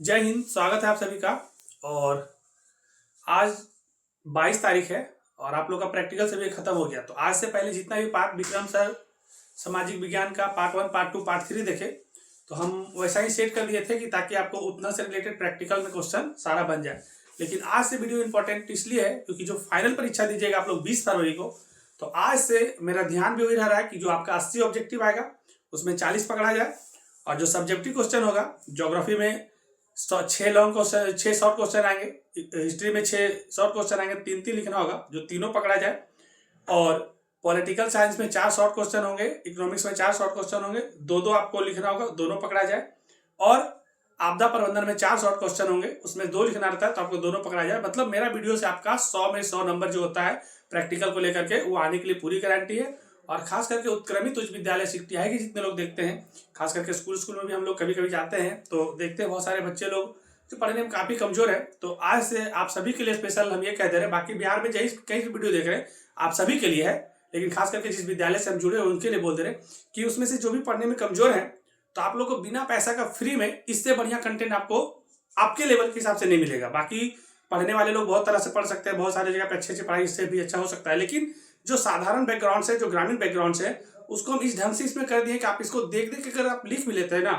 जय हिंद। स्वागत है आप सभी का। और आज 22 तारीख है और आप लोग का प्रैक्टिकल सभी खत्म हो गया। तो आज से पहले जितना भी पार्ट विक्रम सर सामाजिक विज्ञान का पार्ट 1 पार्ट 2 पार्ट 3 देखे तो हम वैसा ही सेट कर दिए थे कि ताकि आपको उतना से रिलेटेड प्रैक्टिकल में क्वेश्चन सारा बन जाए। लेकिन आज से वीडियो इंपॉर्टेंट इसलिए है क्योंकि जो फाइनल परीक्षा दीजिएगा आप लोग 20 फरवरी को, तो आज से मेरा ध्यान भी वही रह रहा है कि जो आपका 80 ऑब्जेक्टिव आएगा उसमें 40 पकड़ा जाए और जो सब्जेक्टिव क्वेश्चन होगा ज्योग्राफी में 6 लॉन्ग क्वेश्चन 6 शॉर्ट क्वेश्चन आएंगे, हिस्ट्री में 6 शॉर्ट क्वेश्चन आएंगे, 3 लिखना होगा जो तीनों पकड़ा जाए। और पॉलिटिकल साइंस में 4 शॉर्ट क्वेश्चन होंगे, इकोनॉमिक्स में 4 शॉर्ट क्वेश्चन होंगे, दो आपको लिखना होगा, दोनों पकड़ा जाए। और आपदा प्रबंधन में 4 शॉर्ट क्वेश्चन होंगे, उसमें 2 लिखना रहता है तो आपको दोनों पकड़ा जाए। मतलब मेरा वीडियो से आपका 100 में 100 नंबर जो होता है प्रैक्टिकल को लेकर के वो आने के लिए पूरी गारंटी है। और खास करके उत्क्रमित उच्च विद्यालय शिक्षा है कि जितने लोग देखते हैं, खास करके स्कूल में भी हम लोग कभी कभी जाते हैं तो देखते हैं बहुत सारे बच्चे लोग जो पढ़ने में काफी कमजोर है। तो आज से आप सभी के लिए स्पेशल हम ये कह दे रहे हैं, बाकी बिहार में कई वीडियो देख रहे हैं आप सभी के लिए है, लेकिन खास करके जिस विद्यालय से हम जुड़े हैं उनके लिए बोल दे रहे हैं कि उसमें से जो भी पढ़ने में कमजोर है तो आप लोग को बिना पैसा का फ्री में इससे बढ़िया कंटेंट आपको आपके लेवल के हिसाब से नहीं मिलेगा। बाकी पढ़ने वाले लोग बहुत तरह से पढ़ सकते हैं, बहुत सारी जगह पे अच्छी पढ़ाई इससे भी अच्छा हो सकता है, लेकिन जो साधारण बैकग्राउंड से, जो ग्रामीण बैकग्राउंड से उसको हम इस ढंग से इसमें कर दिए कि आप इसको देख देख के अगर आप लिख भी लेते हैं ना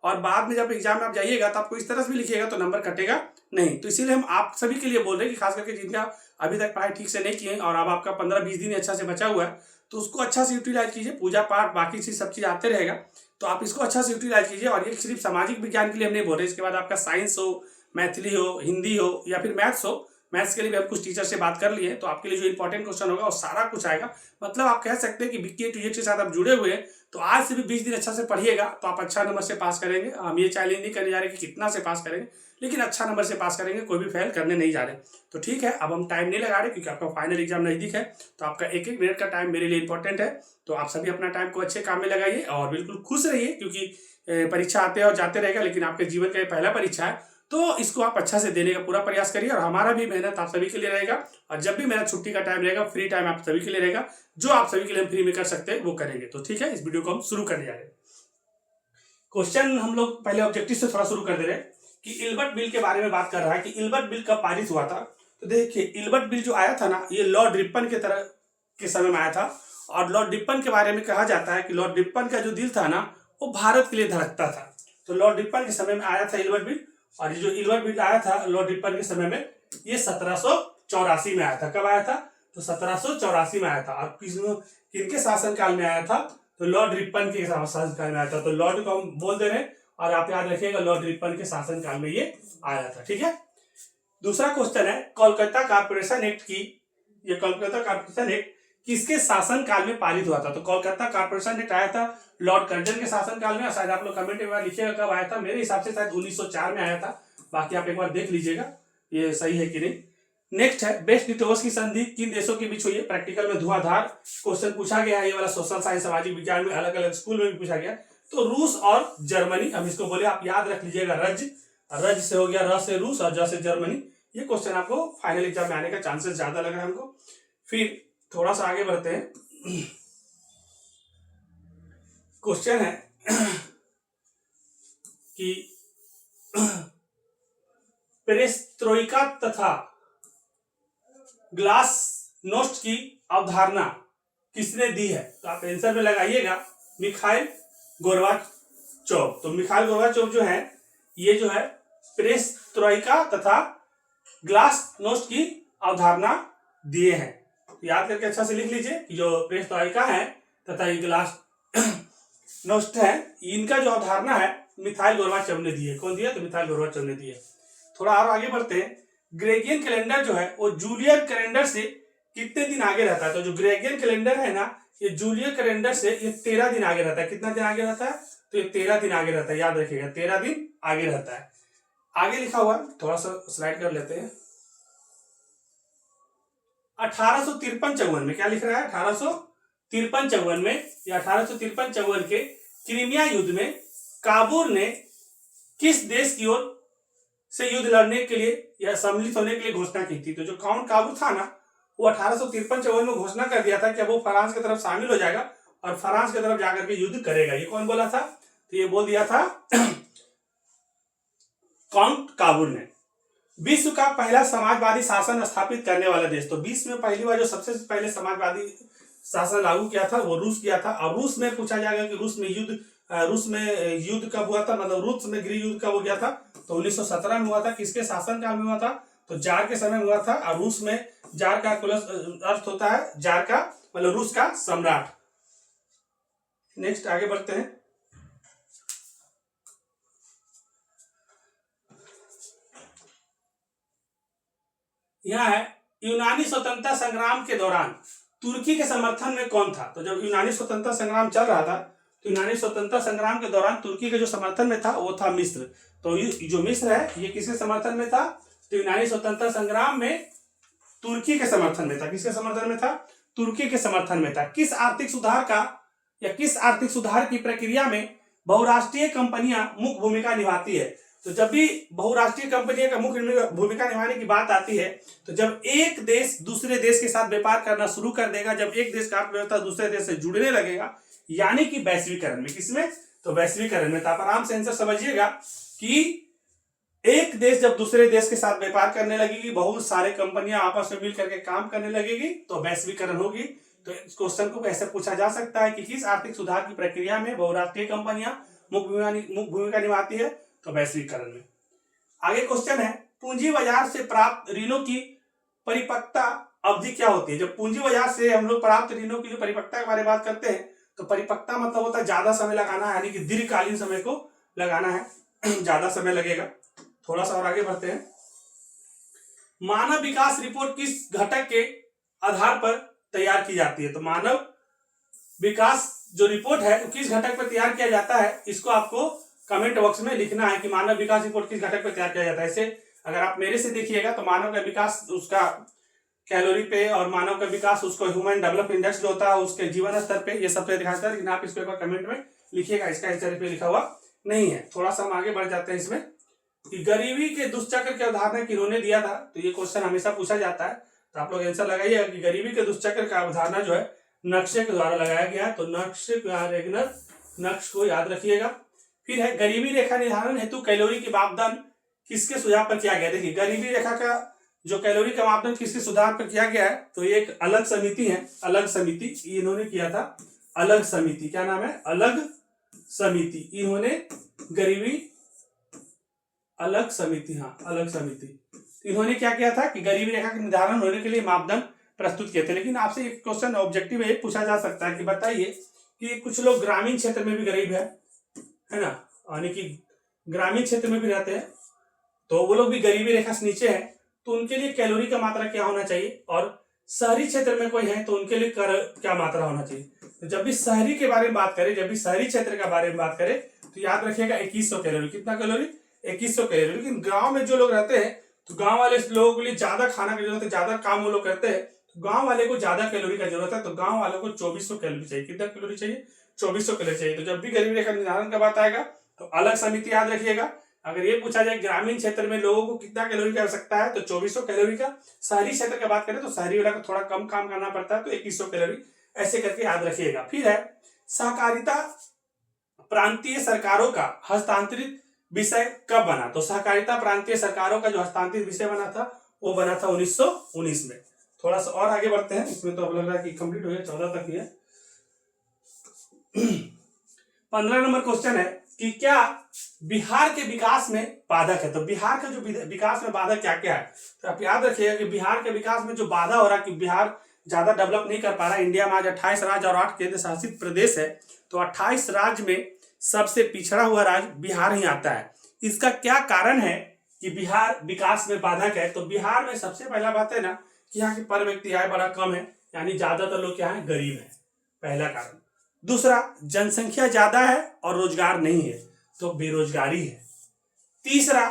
और बाद में जब एग्जाम में आप जाइएगा तो आपको इस तरह से भी लिखिएगा तो नंबर कटेगा नहीं। तो इसीलिए हम आप सभी के लिए बोल रहे हैं कि खास करके जिनका अभी तक पढ़ाई ठीक से नहीं किए और अब आपका 15-20 दिन अच्छा से बचा हुआ है तो उसको अच्छा से यूटिलाइज कीजिए। पूजा पाठ बाकी चीज सब चीज आते रहेगा तो आप इसको अच्छा से यूटिलाइज कीजिए। और ये सिर्फ सामाजिक विज्ञान के लिए हम नहीं बोल रहे, इसके बाद आपका साइंस हो, मैथिली हो, हिंदी हो या फिर मैथ्स हो, मैथ्स के लिए भी हम कुछ टीचर से बात कर लिए तो आपके लिए जो इंपॉर्टेंट क्वेश्चन होगा वो सारा कुछ आएगा। मतलब आप कह सकते हैं कि विक्की टू के साथ आप जुड़े हुए हैं तो आज से भी 20 दिन अच्छा से पढ़िएगा तो आप अच्छा नंबर से पास करेंगे। हम ये चैलेंज नहीं करने जा रहे कि कितना से पास करेंगे, लेकिन अच्छा नंबर से पास करेंगे, कोई भी फेल करने नहीं जा रहे। तो ठीक है, अब हम टाइम नहीं लगा रहे क्योंकि आपका फाइनल एग्जाम नजदीक है तो आपका एक एक मिनट का टाइम मेरे लिए इंपॉर्टेंट है। तो आप सभी अपना टाइम को अच्छे काम में लगाइए और बिल्कुल खुश रहिए क्योंकि परीक्षा आते और जाते रहेगा, लेकिन आपके जीवन का ये पहला परीक्षा है तो इसको आप अच्छा से देने का पूरा प्रयास करिए। और हमारा भी मेहनत आप सभी के लिए रहेगा और जब भी मेरा छुट्टी का टाइम रहेगा, फ्री टाइम आप सभी के लिए रहेगा, जो आप सभी के लिए हम फ्री में कर सकते हैं वो करेंगे। तो ठीक है, इस वीडियो को हम शुरू करने जा रहे हैं। क्वेश्चन हम लोग पहले ऑब्जेक्टिव से थोड़ा शुरू कर दे रहे हैं कि इल्बर्ट बिल के बारे में बात कर रहा है कि इल्बर्ट बिल कब पारित हुआ था। तो देखिए, इल्बर्ट बिल जो आया था ना ये लॉर्ड रिपन के तरह के समय में आया था। और लॉर्ड रिपन के बारे में कहा जाता है कि लॉर्ड रिपन का जो दिल था ना वो भारत के लिए धड़कता था। तो लॉर्ड रिपन के समय में आया था इल्बर्ट बिल। और ये जो इल्बर्ट बिल आया था लॉर्ड रिपन के समय में ये 1784 में आया था। कब आया था? तो 1784 में आया था। और किनके शासनकाल में आया था? तो लॉर्ड रिपन के शासनकाल में आया था। तो लॉर्ड को हम बोल दे रहे हैं और आप याद रखिएगा लॉर्ड रिपन के शासनकाल में ये आया था। ठीक है, दूसरा क्वेश्चन है कोलकाता कॉर्पोरेशन एक्ट की, ये कोलकाता कॉर्पोरेशन एक्ट किसके शासन काल में पारित हुआ था? तो कोलकाता कॉर्पोरेशन एक्ट आया था लॉर्ड कर्जन के शासन काल में। शायद आप लोग कमेंट में लिखिएगा कब आया था। मेरे हिसाब से शायद 1904 में आया था, बाकी आप एक बार देख लीजिएगा ये सही है कि नहीं। नेक्स्ट है बेस्ट लिटोस की संधि किन देशों के बीच हुई है? प्रैक्टिकल में धुआंधार क्वेश्चन पूछा गया है, ये वाला सोशल साइंस सामाजिक विज्ञान में अलग अलग स्कूल में भी पूछा गया। तो रूस और जर्मनी, हम इसको बोले, आप याद रख लीजिएगा रज से हो गया, र से रूस और ज से जर्मनी। ये क्वेश्चन आपको फाइनल एग्जाम में आने का चांसेस ज्यादा लग रहा है हमको। फिर थोड़ा सा आगे बढ़ते हैं। क्वेश्चन है कि पेरेस्ट्रोइका तथा ग्लासनोस्ट की अवधारणा किसने दी है? तो आप आंसर में लगाइएगा मिखाइल गोर्बाचोव। तो मिखाइल गोर्बाचोव जो है ये जो है पेरेस्ट्रोइका तथा ग्लासनोस्ट की अवधारणा दिए हैं। याद करके अच्छा से लिख लीजिए कि जो पेरेस्ट्रोइका है तथा ये ग्लासनोस्ट है, इनका जो अवधारणा है मिखाइल गोर्बाचोव ने दी है। कौन दिया? तो मिखाइल गोर्बाचोव ने दी है। थोड़ा और आगे बढ़ते हैं। ग्रेगियन कैलेंडर जो है वो जूलियन कैलेंडर से कितने दिन आगे रहता है? तो जो ग्रेगियन कैलेंडर है ना ये जूलियन कैलेंडर से ये 13 दिन आगे रहता है। कितना दिन आगे रहता है? तो ये 13 दिन आगे रहता है। याद रखिएगा 13 दिन आगे रहता है। आगे लिखा हुआ, थोड़ा सा स्लाइड कर लेते हैं। 1853-54 में क्या लिख रहा है? 1853-54 में या 1853-54 के क्रीमिया युद्ध में काबुल ने किस देश की ओर से युद्ध लड़ने के लिए या सम्मिलित होने के लिए घोषणा की थी? तो जो काउंट काबुल था ना वो 1853-54 में घोषणा कर दिया था कि वो फ्रांस की तरफ शामिल हो जाएगा और फ्रांस की तरफ जाकर के युद्ध करेगा। ये कौन बोला था? तो ये बोल दिया था काउंट काबूर ने। विश्व का पहला समाजवादी शासन स्थापित करने वाला देश, तो विश्व में पहली बार जो सबसे पहले समाजवादी शासन लागू किया था वो रूस किया था। और रूस में पूछा जाएगा कि रूस में युद्ध कब हुआ था, मतलब रूस में गृह युद्ध कब हो गया था, तो 1917 में हुआ था। किसके शासन काल में हुआ था, तो जार के समय में हुआ था। और रूस में जार का कुल अर्थ होता है, जार का मतलब रूस का सम्राट। नेक्स्ट आगे बढ़ते हैं। यह है यूनानी स्वतंत्रता संग्राम के दौरान तुर्की के समर्थन में कौन था। तो जब यूनानी स्वतंत्रता संग्राम चल रहा था तो यूनानी स्वतंत्रता संग्राम के दौरान तुर्की के जो समर्थन में था वो था मिस्र। तो ये जो मिस्र है ये किसके समर्थन में था, तो यूनानी स्वतंत्रता संग्राम में तुर्की के समर्थन में था। किसके समर्थन में था, तुर्की के समर्थन में था। किस आर्थिक सुधार का या किस आर्थिक सुधार की प्रक्रिया में बहुराष्ट्रीय कंपनियां मुख्य भूमिका निभाती है। तो जब भी बहुराष्ट्रीय कंपनियों का मुख्य भूमिका निभाने की बात आती है तो जब एक देश दूसरे देश के साथ व्यापार करना शुरू कर देगा, जब एक देश का अर्थव्यवस्था दूसरे देश से जुड़ने लगेगा, यानी कि वैश्वीकरण में। किसमें, तो वैश्वीकरण में। तो आप आराम से आंसर समझिएगा कि एक देश जब दूसरे देश के साथ व्यापार करने लगेगी, बहुत सारे कंपनियां आपस में मिल करके काम करने लगेगी, तो वैश्वीकरण होगी। तो इस क्वेश्चन को ऐसे पूछा जा सकता है कि किस आर्थिक सुधार की प्रक्रिया में बहुराष्ट्रीय कंपनियां मुख्य भूमिका निभाती है, तो वैश्वीकरण में। आगे क्वेश्चन है पूंजी बाजार से प्राप्त ऋणों की परिपक्वता अवधि क्या होती है। जब पूंजी बाजार से हम लोग प्राप्त ऋणों की जो परिपक्वता के बारे में बात करते हैं तो परिपक्वता मतलब होता है ज्यादा समय लगाना है, यानी कि दीर्घकालीन समय को लगाना है, ज्यादा समय लगेगा। थोड़ा सा और आगे बढ़ते हैं। मानव विकास रिपोर्ट किस घटक के आधार पर तैयार की जाती है। तो मानव विकास जो रिपोर्ट है वो किस घटक पर तैयार किया जाता है, इसको आपको कमेंट बॉक्स में लिखना है कि मानव विकास रिपोर्ट किस घटक पर तैयार किया जाता है। ऐसे अगर आप मेरे से देखिएगा तो मानव का विकास उसका कैलोरी पे, और मानव का विकास उसको ह्यूमन डेवलप इंडेक्स जो होता है उसके जीवन स्तर पे, ये सब पे दिखाता है। लेकिन आप इसको एक बार कमेंट में लिखिएगा, इसका आंसर पे लिखा हुआ नहीं है। थोड़ा सा हम आगे बढ़ जाते हैं इसमें कि गरीबी के दुष्चक्र की अवधारणा किन्होंने दिया था। तो ये क्वेश्चन हमेशा पूछा जाता है, तो आप लोग आंसर लगाइएगा कि गरीबी के दुष्चक्र का अवधारणा जो है नक्शे के द्वारा लगाया गया है। तो नक्श को याद रखिएगा। फिर है गरीबी रेखा निर्धारण हेतु कैलोरी के मापदंड किसके सुझाव पर किया गया। देखिए गरीबी रेखा का जो कैलोरी का मापदंड किसके सुधार पर किया गया है, तो ये एक अलग समिति है, अलग समिति इन्होंने किया था। अलग समिति, क्या नाम है, अलग समिति। इन्होंने गरीबी अलग समिति, हाँ अलग समिति, इन्होंने क्या किया था कि गरीबी रेखा के निर्धारण होने के लिए मापदंड प्रस्तुत किए थे। लेकिन आपसे एक क्वेश्चन ऑब्जेक्टिव में पूछा जा सकता है कि बताइए कि कुछ लोग ग्रामीण क्षेत्र में भी गरीब है ना, यानी कि ग्रामीण क्षेत्र में भी रहते हैं, तो वो लोग भी गरीबी रेखा से नीचे है, तो उनके लिए कैलोरी का मात्रा क्या होना चाहिए। और शहरी क्षेत्र में कोई है तो उनके लिए क्या मात्रा होना चाहिए। तो जब भी शहरी के बारे में बात करें, जब भी शहरी क्षेत्र के बारे में बात करें तो याद रखिएगा 2100 कैलोरी। कितना कैलोरी, 2100 कैलोरी। लेकिन गांव में जो लोग रहते हैं तो गांव वाले लोगों के लिए ज्यादा खाना की जरूरत है, ज्यादा काम वो लोग करते हैं, तो गांव वाले को ज्यादा कैलोरी का जरूरत है। तो गांव वालों को 2400 कैलोरी चाहिए। कितना कैलोरी चाहिए, 2400 कैलोरी चाहिए। तो जब भी गरीबी रेखा निर्धारण का बात आएगा तो अलग समिति याद रखिएगा। अगर ये पूछा जाए ग्रामीण क्षेत्र में लोगों को कितना कैलोरी की आवश्यकता है तो 2400 कैलोरी का। शहरी क्षेत्र की बात करें तो शहरी वाला को थोड़ा कम काम करना पड़ता है, तो 2100 कैलोरी, ऐसे करके याद रखिएगा। फिर है सहकारिता प्रांतीय सरकारों का हस्तांतरित विषय कब बना। तो सहकारिता प्रांतीय सरकारों का जो हस्तांतरित विषय बना था वो बना था 1919 में। थोड़ा सा और आगे बढ़ते हैं, इसमें तो अब लग रहा है कि कंप्लीट हो गया, 14 तक ही है। 15 नंबर क्वेश्चन है कि क्या बिहार के विकास में बाधक है। तो बिहार का जो विकास में बाधक क्या क्या है, तो आप याद रखिएगा कि बिहार के विकास में जो बाधा हो रहा है कि बिहार ज्यादा डेवलप नहीं कर पा रहा है। इंडिया में आज 28 राज्य और 8 केंद्र शासित प्रदेश है, तो 28 राज्य में सबसे पिछड़ा हुआ राज्य बिहार ही आता है। इसका क्या कारण है कि बिहार विकास में बाधक है। तो बिहार में सबसे पहला बात है ना कि यहाँ की पर व्यक्ति आय बड़ा कम है, यानी ज्यादातर लोग क्या है, गरीब है, पहला कारण। दूसरा, जनसंख्या ज्यादा है और रोजगार नहीं है, तो बेरोजगारी है। तीसरा,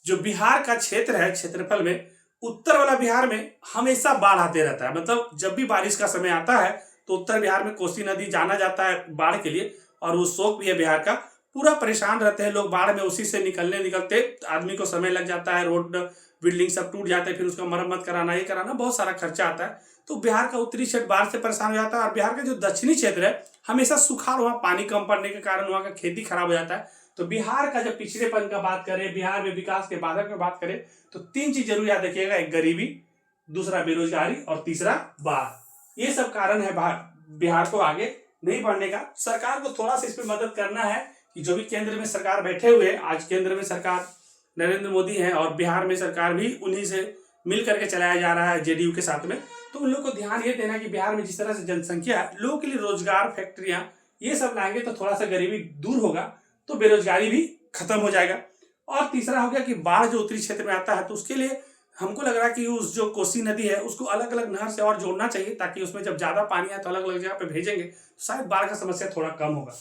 जो बिहार का क्षेत्र है, क्षेत्रफल में उत्तर वाला बिहार में हमेशा बाढ़ आते रहता है। मतलब जब भी बारिश का समय आता है तो उत्तर बिहार में कोसी नदी जाना जाता है बाढ़ के लिए, और वो शोक भी है बिहार का। पूरा परेशान रहते हैं लोग बाढ़ में, उसी से निकलते आदमी को समय लग जाता है, रोड बिल्डिंग सब टूट जाते हैं, फिर उसका मरम्मत कराना, ये कराना, बहुत सारा खर्चा आता है। तो बिहार का उत्तरी क्षेत्र बाढ़ से परेशान हो जाता है, और बिहार का जो दक्षिणी क्षेत्र है हमेशा सुखाड़, वहाँ पानी कम पड़ने के कारण वहाँ का खेती खराब हो जाता है। तो बिहार का जब पिछड़ेपन का बात करें, बिहार में विकास के बाधक में बात करें, तो 3 चीज जरूर याद रखिएगा, एक गरीबी, दूसरा बेरोजगारी और तीसरा बाढ़। ये सब कारण है बिहार को आगे नहीं बढ़ने का। सरकार को थोड़ा सा इस पर मदद करना है कि जो भी केंद्र में सरकार बैठे हुए, आज केंद्र में सरकार नरेंद्र मोदी है और बिहार में सरकार भी उन्हीं से मिल करके चलाया जा रहा है, जेडीयू के साथ में। तो उन लोग को ध्यान ये देना कि बिहार में जिस तरह से जनसंख्या है, लोगों के लिए रोजगार, फैक्ट्रियां, ये सब लाएंगे तो थोड़ा सा गरीबी दूर होगा, तो बेरोजगारी भी खत्म हो जाएगा। और तीसरा हो गया कि बाढ़ जो उत्तरी क्षेत्र में आता है, तो उसके लिए हमको लग रहा है कि उस जो कोसी नदी है उसको अलग अलग नहर से और जोड़ना चाहिए, ताकि उसमें जब ज्यादा पानी आए तो अलग अलग जगह पे भेजेंगे तो शायद बाढ़ का समस्या थोड़ा कम होगा।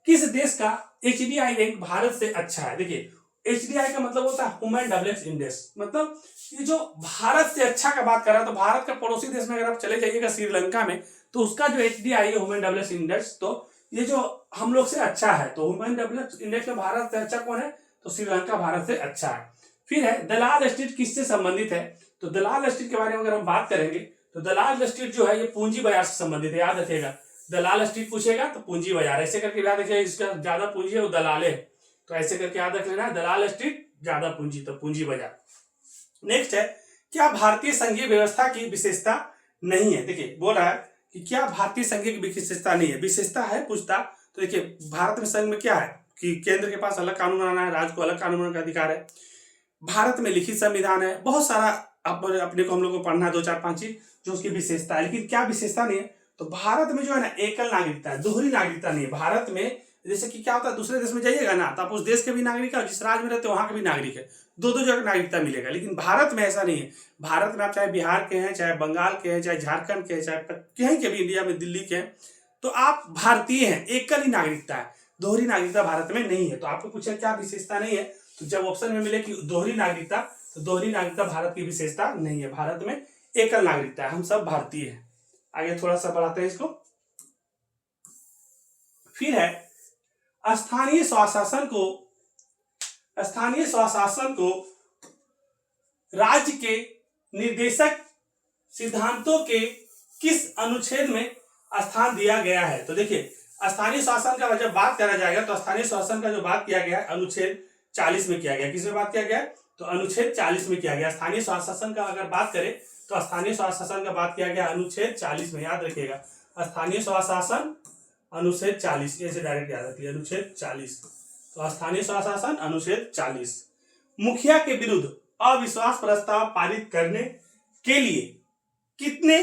किस देश का HDI रैंक भारत से अच्छा है? देखिए, HDI का मतलब होता है ह्यूमन डेवलपमेंट इंडेक्स, मतलब ये जो भारत से अच्छा का बात कर रहा है, तो भारत का पड़ोसी देश में अगर आप चले जाइएगा श्रीलंका में, तो उसका जो HDI है ह्यूमन डेवलपमेंट इंडेक्स, तो ये जो हम लोग से अच्छा है। तो ह्यूमन डेवलपमेंट इंडेक्स में भारत से अच्छा कौन है? तो श्रीलंका भारत से अच्छा है। फिर है दलाल स्टेट किससे संबंधित है? तो दलाल स्टेट के बारे में अगर हम बात करेंगे तो दलाल स्टेट जो है ये पूंजी बाजार से संबंधित है, याद रखिएगा। दलाल स्टेट पूछेगा तो पूंजी बाजार, ऐसे करके याद रखिएगा। जिसका ज्यादा पूंजी है वो दलाल है, तो ऐसे करके याद रख लेना, दलाल स्टेट ज्यादा पूंजी तो पूंजी बाजार। नेक्स्ट है, क्या भारतीय संघीय व्यवस्था की विशेषता नहीं है? देखिए, बोल रहा है कि क्या भारतीय संघीय की विशेषता नहीं है, विशेषता है पूछता। तो देखिए, भारत में संघ में क्या है कि केंद्र के पास अलग कानून बनाना है, राज्य को अलग कानून बनाने का अधिकार है, भारत में लिखित संविधान है, बहुत सारा अपने को हम लोग को पढ़ना है, 2-4-5 चीज जो उसकी विशेषता है। लेकिन क्या विशेषता नहीं है? तो भारत में जो है ना, एकल नागरिकता है, दोहरी नागरिकता नहीं है भारत में। जैसे कि क्या होता है, दूसरे देश में जाइएगा ना तो आप उस देश के भी नागरिक है, जिस राज्य में रहते हो वहां के भी नागरिक है, दो जगह नागरिकता मिलेगा। लेकिन भारत में ऐसा नहीं है। भारत में आप चाहे बिहार के हैं, चाहे बंगाल के हैं, चाहे झारखंड के हैं, चाहे कहीं के भी इंडिया में, दिल्ली के हैं, तो आप भारतीय हैं, एकल ही नागरिकता है, दोहरी नागरिकता भारत में नहीं है। तो आपको पूछा क्या विशेषता नहीं है, तो जब ऑप्शन में मिले कि दोहरी नागरिकता, तो दोहरी नागरिकता भारत की विशेषता नहीं है, भारत में एकल नागरिकता है, हम सब भारतीय हैं। आगे थोड़ा सा बढ़ाते हैं इसको। फिर है स्थानीय स्वशासन को राज्य के निर्देशक सिद्धांतों के किस अनुच्छेद में स्थान दिया गया है? तो देखिए, स्थानीय शासन का जब बात करा जाएगा तो स्थानीय शासन का जो बात किया गया है अनुच्छेद 40 में किया गया। किसमें बात किया गया? तो अनुच्छेद 40 में किया गया। स्थानीय शासन का अगर बात करें तो स्थानीय शासन का बात किया गया अनुच्छेद 40 में, याद रखिएगा। स्थानीय शासन अनुच्छेद 40, ऐसे डायरेक्ट याद रखिए, अनुच्छेद 40। तो स्थानीय शासन अनुच्छेद 40। मुखिया के विरुद्ध अविश्वास प्रस्ताव पारित करने के लिए कितने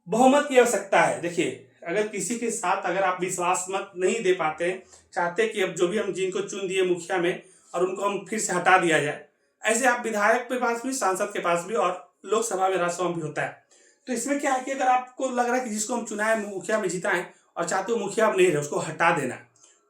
बहुमत की आवश्यकता है? देखिए, अगर किसी के साथ अगर आप विश्वास मत नहीं दे पाते हैं, चाहते कि अब जो भी हम जिनको चुन दिए मुखिया में और उनको हम फिर से हटा दिया जाए, ऐसे आप विधायक के पास भी, सांसद के पास भी और लोकसभा में, राज्यसभा में भी होता है। तो इसमें क्या है कि अगर आपको लग रहा है कि जिसको हम चुनाए मुखिया में जीता है और चाहते हो मुखिया अब नहीं रहे, उसको हटा देना,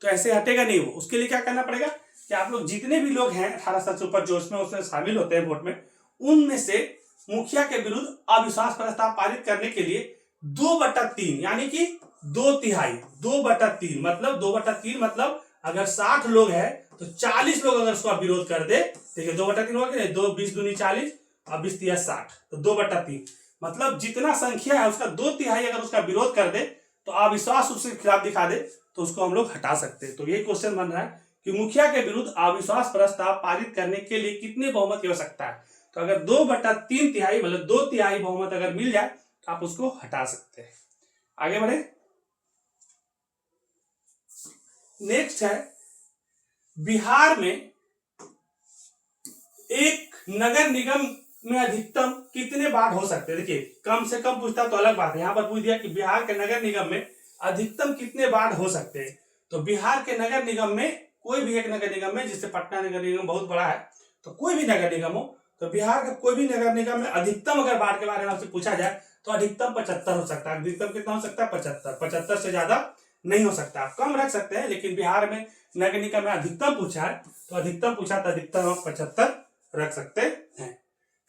तो ऐसे हटेगा नहीं वो। उसके लिए क्या करना पड़ेगा कि आप लोग जितने भी लोग हैं 18 साल से ऊपर जो उसमें शामिल होते हैं वोट में, उनमें से मुखिया के विरुद्ध अविश्वास प्रस्ताव पारित करने के लिए 2/3 यानी कि 2/3, 2/3 मतलब 2/3 मतलब अगर 60 लोग हैं तो 40 लोग अगर उसका विरोध कर दे, देखिए 2/3 हो गया, 2 20 दूनी 40 और 20 तिया 60, तो 2/3 मतलब जितना संख्या है उसका 2/3 अगर उसका विरोध कर दे, तो अविश्वास उसके खिलाफ दिखा दे, तो उसको हम लोग हटा सकते हैं। तो यही क्वेश्चन बन रहा है कि मुखिया के विरुद्ध अविश्वास प्रस्ताव पारित करने के लिए कितने बहुमत की आवश्यकता है? तो अगर 2/3 मतलब 2/3 बहुमत अगर मिल जाए तो आप उसको हटा सकते हैं। आगे बढ़े। नेक्स्ट है, बिहार में एक नगर निगम में अधिकतम कितने वार्ड हो सकते हैं? देखिए, कम से कम पूछता तो अलग बात है, यहां पर पूछ दिया कि बिहार के नगर निगम में अधिकतम कितने वार्ड हो सकते हैं। तो बिहार के नगर निगम में कोई भी एक नगर निगम में, जैसे पटना नगर निगम बहुत बड़ा है, तो कोई भी नगर निगम हो, तो बिहार का कोई भी नगर निगम में अधिकतम अगर वार्ड के बारे में आपसे पूछा जाए तो अधिकतम 75 हो सकता है। अधिकतम कितना हो सकता है? 75 से ज्यादा नहीं हो सकता। आप कम रख सकते हैं, लेकिन बिहार में नगर निगम में अधिकतम पूछा है तो अधिकतम 75 रख सकते हैं।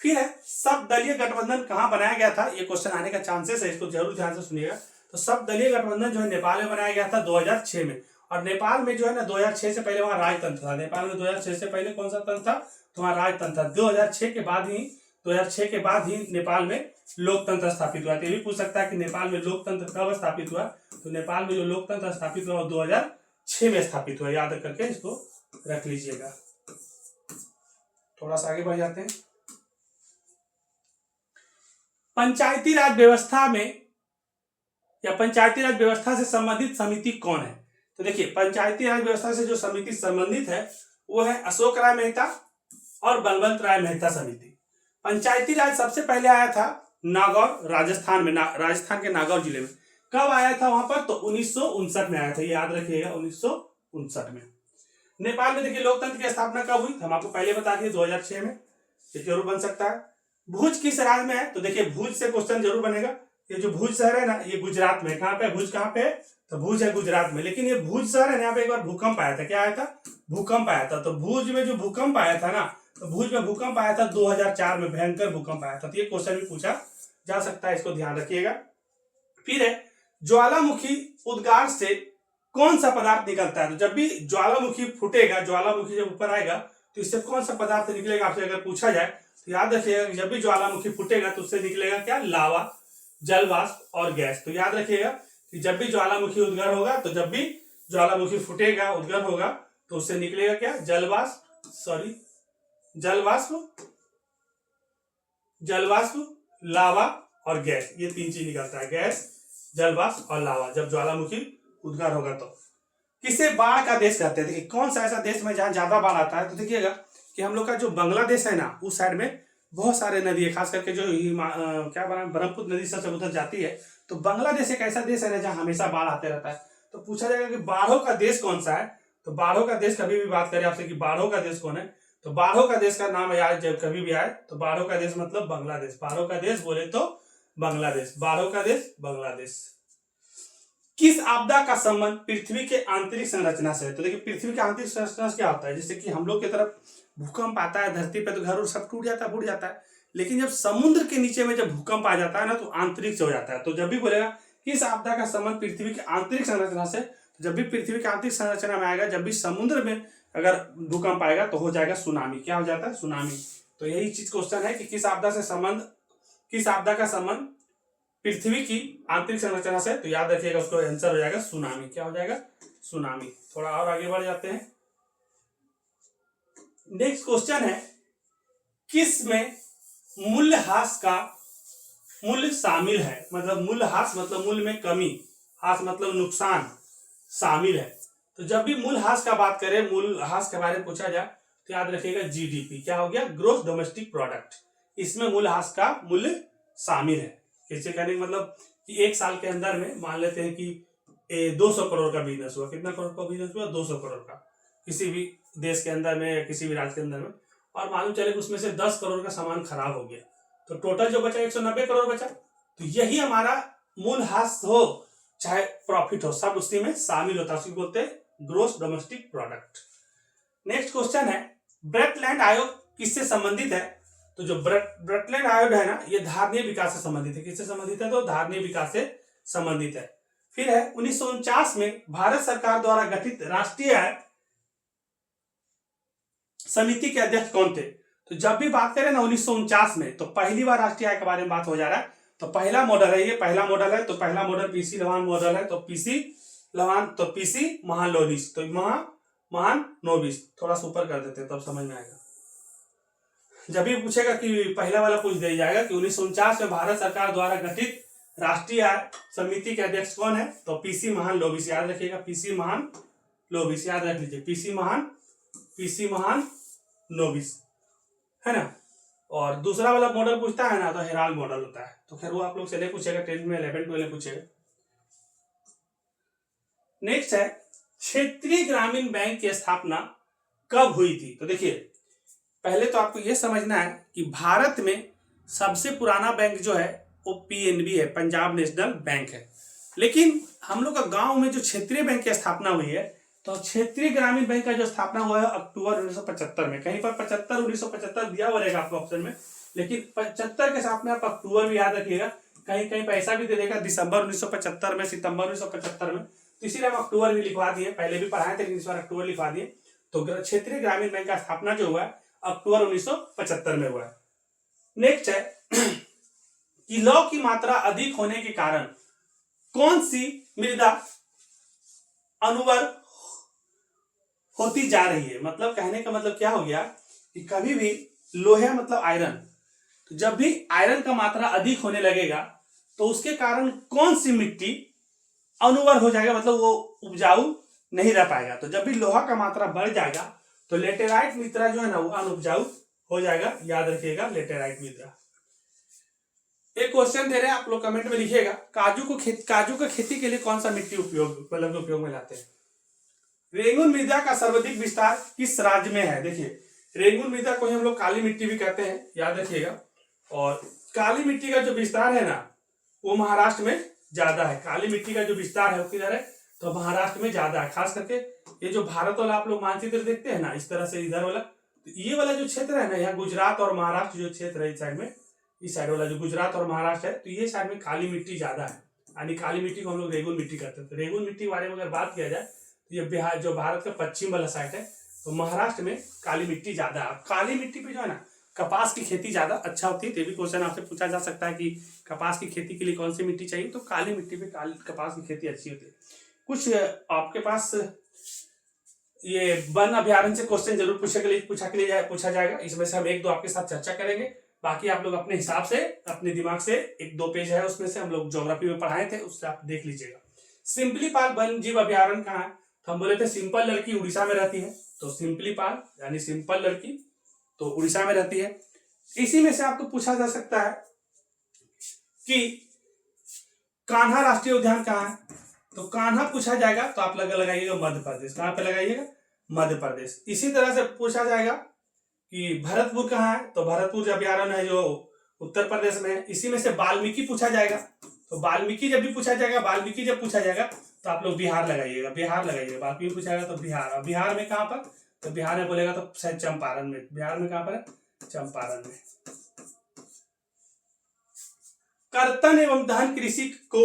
फिर है, सब दलीय गठबंधन कहां बनाया गया था? ये क्वेश्चन आने का चांसेस है, इसको जरूर ध्यान से सुनिएगा। तो सब दलीय गठबंधन जो है नेपाल में बनाया गया था 2006 में। और नेपाल में जो है ना 2006 से पहले वहां राजतंत्र था। नेपाल में 2006 से पहले कौन सा तंत्र था? तो वहां राजतंत्र था। 2006 के बाद ही नेपाल में लोकतंत्र स्थापित हुआ। तो ये भी पूछ सकता है कि नेपाल में लोकतंत्र कब स्थापित हुआ? तो नेपाल में जो लोकतंत्र स्थापित हुआ 2006 2006 में स्थापित हुआ, याद करके इसको रख लीजिएगा। थोड़ा सा आगे बढ़ जाते हैं। पंचायती राज व्यवस्था में या पंचायती राज व्यवस्था से संबंधित समिति कौन है? तो देखिए, पंचायती राज व्यवस्था से जो समिति संबंधित है वो है अशोक राय मेहता और बलवंत राय मेहता समिति। पंचायती राज सबसे पहले आया था नागौर, राजस्थान में, राजस्थान के नागौर जिले में। कब आया था वहां पर? तो 1959 में आया था, ये याद रखिएगा, 1959 में। नेपाल में देखिए लोकतंत्र की स्थापना कब हुई? हम आपको पहले बता दिए 2006 में। ये जरूर बन सकता है। भुज किस राज्य में है? तो देखिए भुज से क्वेश्चन जरूर बनेगा। ये जो भुज शहर है ना, ये गुजरात में। कहाँ पे भुज? कहाँ पे? तो भुज है गुजरात में। लेकिन ये भुज शहर है, यहाँ पे एक बार भूकंप आया था। क्या आया था? भूकंप आया था। तो भुज में जो भूकंप आया था ना, तो भुज में भूकंप आया था 2004 में, भयंकर भूकंप आया था। तो ये क्वेश्चन भी पूछा जा सकता है, इसको ध्यान रखिएगा। फिर है ज्वालामुखी उद्गार से कौन सा पदार्थ निकलता है? तो जब भी ज्वालामुखी फूटेगा, ज्वालामुखी जब ऊपर आएगा तो इससे कौन सा पदार्थ निकलेगा? आपसे अगर पूछा जाए तो याद रखिएगा कि जब भी ज्वालामुखी फूटेगा तो उससे निकलेगा क्या? लावा, जलवाष्प और गैस। तो याद रखिएगा कि जब भी ज्वालामुखी उद्गार होगा, तो जब भी ज्वालामुखी फूटेगा, उद्गार होगा, तो उससे निकलेगा क्या? जलवाष्प, लावा और गैस। ये 3 चीज निकलता है, गैस, जलवाष्प और लावा, जब ज्वालामुखी उद्गार होगा। तो किसे बाढ़ का देश कहते हैं? देखिए कौन सा ऐसा देश में जहां ज्यादा बाढ़ आता है? तो देखिएगा कि हम लोग का जो बांग्लादेश है ना, उस साइड में बहुत सारे नदी है, खास करके जो क्या बना ब्रह्मपुत्र नदी सब उधर जाती है। तो बांग्लादेश एक ऐसा देश है ना जहाँ हमेशा बाढ़ आते रहता है। तो पूछा जाएगा कि बाढ़ों का देश कौन सा है? तो बाढ़ों का देश, कभी भी बात करें आपसे कि बाढ़ों का देश कौन है, तो बाढ़ों का देश का नाम याद जब कभी भी आए तो बाढ़ों का देश मतलब बांग्लादेश। बाढ़ों का देश बोले तो बांग्लादेश, बाढ़ों का देश बांग्लादेश। किस आपदा का संबंध पृथ्वी के आंतरिक संरचना से है? तो देखिए पृथ्वी के आंतरिक संरचना से क्या होता है? जैसे कि हम लोग की तरफ भूकंप आता है धरती पे तो घर और सब टूट जाता है, फूट जाता है। लेकिन जब समुद्र के नीचे में जब भूकंप आ जाता है ना, तो आंतरिक से हो जाता है। तो जब भी बोलेगा किस आपदा का संबंध पृथ्वी की आंतरिक संरचना से, तो जब भी पृथ्वी की आंतरिक संरचना में आएगा, जब भी समुद्र में अगर भूकंप आएगा तो हो जाएगा सुनामी। क्या हो जाता है? सुनामी। तो यही चीज क्वेश्चन है कि किस आपदा का संबंध पृथ्वी की आंतरिक संरचना से, तो याद रखिएगा उसको आंसर हो जाएगा सुनामी। क्या हो जाएगा? सुनामी। थोड़ा और आगे बढ़ जाते हैं। नेक्स्ट क्वेश्चन है, किस में मूल्यह्रास का मूल्य शामिल है? मतलब मूल्यह्रास मतलब मूल्य में कमी, ह्रास मतलब नुकसान, शामिल है। तो जब भी मूल्यह्रास का बात करें, मूल्यह्रास के बारे में पूछा जाए तो याद रखिएगा जीडीपी। क्या हो गया? Gross domestic product. इसमें मूल्यह्रास का मूल्य शामिल है। कैसे कहने का मतलब कि एक साल के अंदर में मान लेते हैं कि 200 करोड़ का बिजनेस हुआ। कितना करोड़ का बिजनेस हुआ? 200 करोड़ का, किसी भी देश के अंदर में या किसी भी राज्य के अंदर में। और मालूम चले कि उसमें से 10 करोड़ का सामान खराब हो गया, तो टोटल जो बचा 190 करोड़ बचा। तो यही हमारा मूल्यह्रास हो चाहे प्रॉफिट हो, सब उसी में शामिल होता है। उसको बोलते हैं gross domestic product. Next question है, ब्रेटलैंड आयोग किससे संबंधित है? तो जो ब्रेटलैंड आयोग है ना, ये धारणीय विकास से संबंधित है। किससे संबंधित है? तो धारणीय विकास से संबंधित है। फिर है 1949 में भारत सरकार द्वारा गठित राष्ट्रीय आय समिति के अध्यक्ष कौन थे? तो जब भी बात करें ना 1949 में, तो पहली बार राष्ट्रीय आय के बारे में बात हो जा रहा है। तो पहला मॉडल है, ये पहला मॉडल है। तो पहला मॉडल पीसी लवान मॉडल है। तो पीसी महालनोबिस, तो महालनोबिस थोड़ा सा ऊपर कर देते हैं तब समझ में आएगा। जब भी पूछेगा कि पहला वाला पूछ दिया जाएगा कि 1949 में भारत सरकार द्वारा गठित राष्ट्रीय आय समिति के अध्यक्ष कौन है? तो पीसी महालनोबिस। याद रखिएगा, पीसी महालनोबिस, याद रख लीजिए, पीसी महालनोबिस है ना। और दूसरा वाला मॉडल पूछता है ना, तो हेराल्ड मॉडल होता है। तो खैर वो आप लोग से नहीं पूछेगा, 10th में 11th 12 में पूछेगा। नेक्स्ट है, क्षेत्रीय ग्रामीण बैंक की स्थापना कब हुई थी? तो देखिए पहले तो आपको यह समझना है कि भारत में सबसे पुराना बैंक जो है वो पीएनबी है, पंजाब नेशनल बैंक है। लेकिन हम लोग का गांव में जो क्षेत्रीय बैंक की स्थापना हुई है, तो क्षेत्रीय ग्रामीण बैंक का जो स्थापना हुआ है अक्टूबर 1975 में। कहीं पर 1975 दिया हुआ रहेगा आपको ऑप्शन में, लेकिन 75 के साथ में आप अक्टूबर भी याद रखिएगा। कहीं कहीं पैसा भी दे देगा दिसंबर 1975 में, सितंबर 1975 में, तो इसीलिए हम अक्टूबर भी लिखवा दिए। पहले भी पढ़ाए थे लेकिन इस बार अक्टूबर लिखवा दिए। तो क्षेत्रीय ग्रामीण बैंक का स्थापना जो हुआ है अक्टूबर 1975 में हुआ है। नेक्स्ट है कि लौ की मात्रा अधिक होने के कारण कौन सी मृदा अनुवर होती जा रही है। मतलब कहने का मतलब क्या हो गया कि कभी भी लोहे मतलब आयरन, तो जब भी आयरन का मात्रा अधिक होने लगेगा तो उसके कारण कौन सी मिट्टी अनुवर हो जाएगा, मतलब वो उपजाऊ नहीं रह पाएगा। तो जब भी लोहा का मात्रा बढ़ जाएगा तो लेटेराइट मृदा जो है ना वो अनुपजाऊ हो जाएगा। याद रखिएगा लेटेराइट मृदा। एक क्वेश्चन दे रहे हैं, आप लोग कमेंट में लिखिएगा, काजू का खेती के लिए कौन सा मिट्टी उपयोग में लाते हैं। रेंगुन मृदा का सर्वाधिक विस्तार किस राज्य में है। देखिए रेंगुन मृदा को ही हम लोग काली मिट्टी भी कहते हैं, याद रखिएगा। और काली मिट्टी का जो विस्तार है ना वो महाराष्ट्र में ज्यादा है। काली मिट्टी का जो विस्तार है वो किधर है, तो महाराष्ट्र में ज्यादा है। खास करके ये जो भारत वाला आप लोग मानचित्र देखते हैं ना इस तरह से इधर वाला, तो ये वाला जो क्षेत्र है ना, यहाँ गुजरात और महाराष्ट्र जो क्षेत्र है इस साइड में, इस साइड वाला जो गुजरात और महाराष्ट्र है, तो ये साइड में काली मिट्टी ज्यादा है। यानी काली मिट्टी को हम लोग रेगुन मिट्टी कहते हैं। तो रेगुन मिट्टी के बारे में अगर बात किया जाए तो ये बिहार जो भारत का पश्चिम वाला साइड है, तो महाराष्ट्र में काली मिट्टी ज्यादा है। काली मिट्टी पे जो है ना कपास की खेती ज्यादा अच्छा होती है। तो भी क्वेश्चन आपसे पूछा जा सकता है कि कपास की खेती के लिए कौन सी मिट्टी चाहिए, तो काली मिट्टी पे कपास की खेती अच्छी होती है। कुछ आपके पास ये वन अभ्यारण्य से क्वेश्चन जरूर पूछा जाएगा। इसमें से हम एक दो आपके साथ चर्चा करेंगे, बाकी आप लोग अपने हिसाब से अपने दिमाग से एक दो पेज है उसमें से हम लोग ज्योग्राफी में पढ़ाए थे, उससे आप देख लीजिएगा। सिंपलीपाल वन जीव अभ्यारण्य कहाँ है, तो हम बोले थे सिंपल लड़की उड़ीसा में रहती है। तो सिंपलीपाल यानी सिंपल लड़की तो उड़ीसा में रहती है। इसी में से आपको पूछा जा सकता है कि कान्हा राष्ट्रीय उद्यान कहाँ है, तो कान्हा पूछा जाएगा तो आप लगाइएगा मध्य प्रदेश। कहाँ पे लगाइएगा, मध्य प्रदेश। इसी तरह से पूछा जाएगा कि भरतपुर कहाँ है, तो भरतपुर अभ्यारण्य है जो उत्तर प्रदेश में है। इसी में से वाल्मीकि पूछा जाएगा, तो वाल्मीकि जब भी पूछा जाएगा तो आप लोग बिहार लगाइएगा। वाल्मीकि पूछा जाएगा तो बिहार। बिहार में कहाँ पर, तो बिहार में बोलेगा तो शायद चंपारण में। बिहार में कहाँ पर है, चंपारण में। कर्तन एवं दहन कृषि को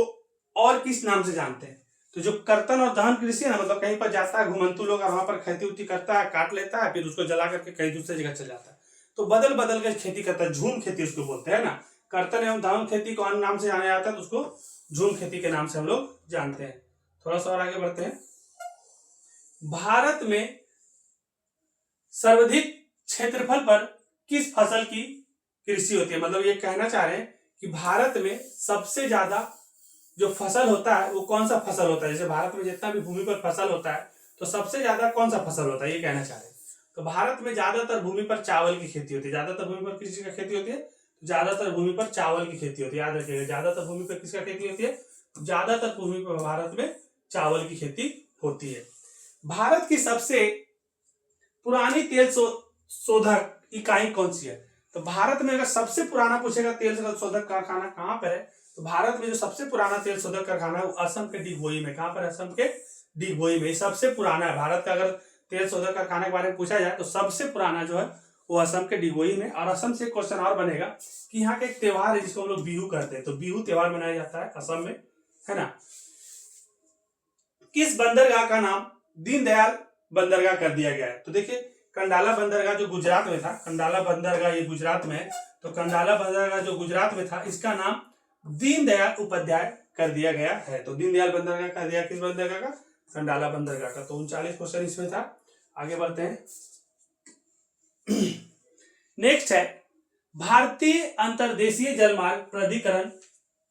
और किस नाम से जानते हैं, तो जो कर्तन और दहन कृषि है ना, मतलब कहीं पर जाता है घुमंतु लोग और वहां पर खेती उती करता है, काट लेता है, फिर उसको जला करके कहीं दूसरे जगह चल जाता है, तो बदल बदल कर खेती करता है। झूम खेती उसको बोलते हैं ना। कर्तन एवं दहन खेती को अन्य नाम से जाना जाता है, तो उसको झूम खेती के नाम से हम लोग जानते हैं। थोड़ा सा और आगे बढ़ते हैं। भारत में सर्वाधिक क्षेत्रफल पर किस फसल की कृषि होती है, मतलब ये कहना चाह रहे हैं कि भारत में सबसे ज्यादा जो फसल होता है वो कौन सा फसल होता है। जैसे भारत में जितना भी भूमि पर फसल होता है तो सबसे ज्यादा कौन सा फसल होता है, ये कहना चाह रहे हैं। तो भारत में ज्यादातर भूमि पर चावल की खेती होती है। ज्यादातर भूमि पर किसी का खेती होती है, तो ज्यादातर भूमि पर चावल की खेती होती है। याद रखिएगा, ज्यादातर भूमि पर किसका खेती होती है, ज्यादातर भूमि पर भारत में चावल की खेती होती है। भारत की सबसे पुरानी तेल शोधक इकाई कौन सी है, तो भारत में अगर सबसे पुराना पूछेगा तेल शोधक कारखाना कहाँ पर है, तो भारत में जो सबसे पुराना तेल शोधक कारखाना है वो असम के डिगबोई में। कहाँ पर, असम के डिगबोई में। सबसे पुराना है भारत का। अगर तेल शोधक कारखाने के बारे में पूछा जाए तो सबसे पुराना जो है वो असम के डिगबोई में। और असम से क्वेश्चन और बनेगा कि यहाँ का एक त्योहार है जिसको हम लोग बिहू कहते हैं, तो बिहू त्योहार मनाया जाता है असम में, है ना। किस बंदरगाह का नाम दीनदयाल बंदरगाह कर दिया गया है, तो देखिए कंडाला बंदरगाह जो गुजरात में था, कंडाला बंदरगाह ये गुजरात में है, तो कंडाला बंदरगाह जो गुजरात में था इसका नाम दीनदयाल उपाध्याय कर दिया गया है। तो दीनदयाल बंदरगाह कर दिया किस बंदरगाह का, कंडाला बंदरगाह का। तो 39 क्वेश्चन इसमें था। आगे बढ़ते हैं। नेक्स्ट है भारतीय अंतर्देशीय जलमार्ग प्राधिकरण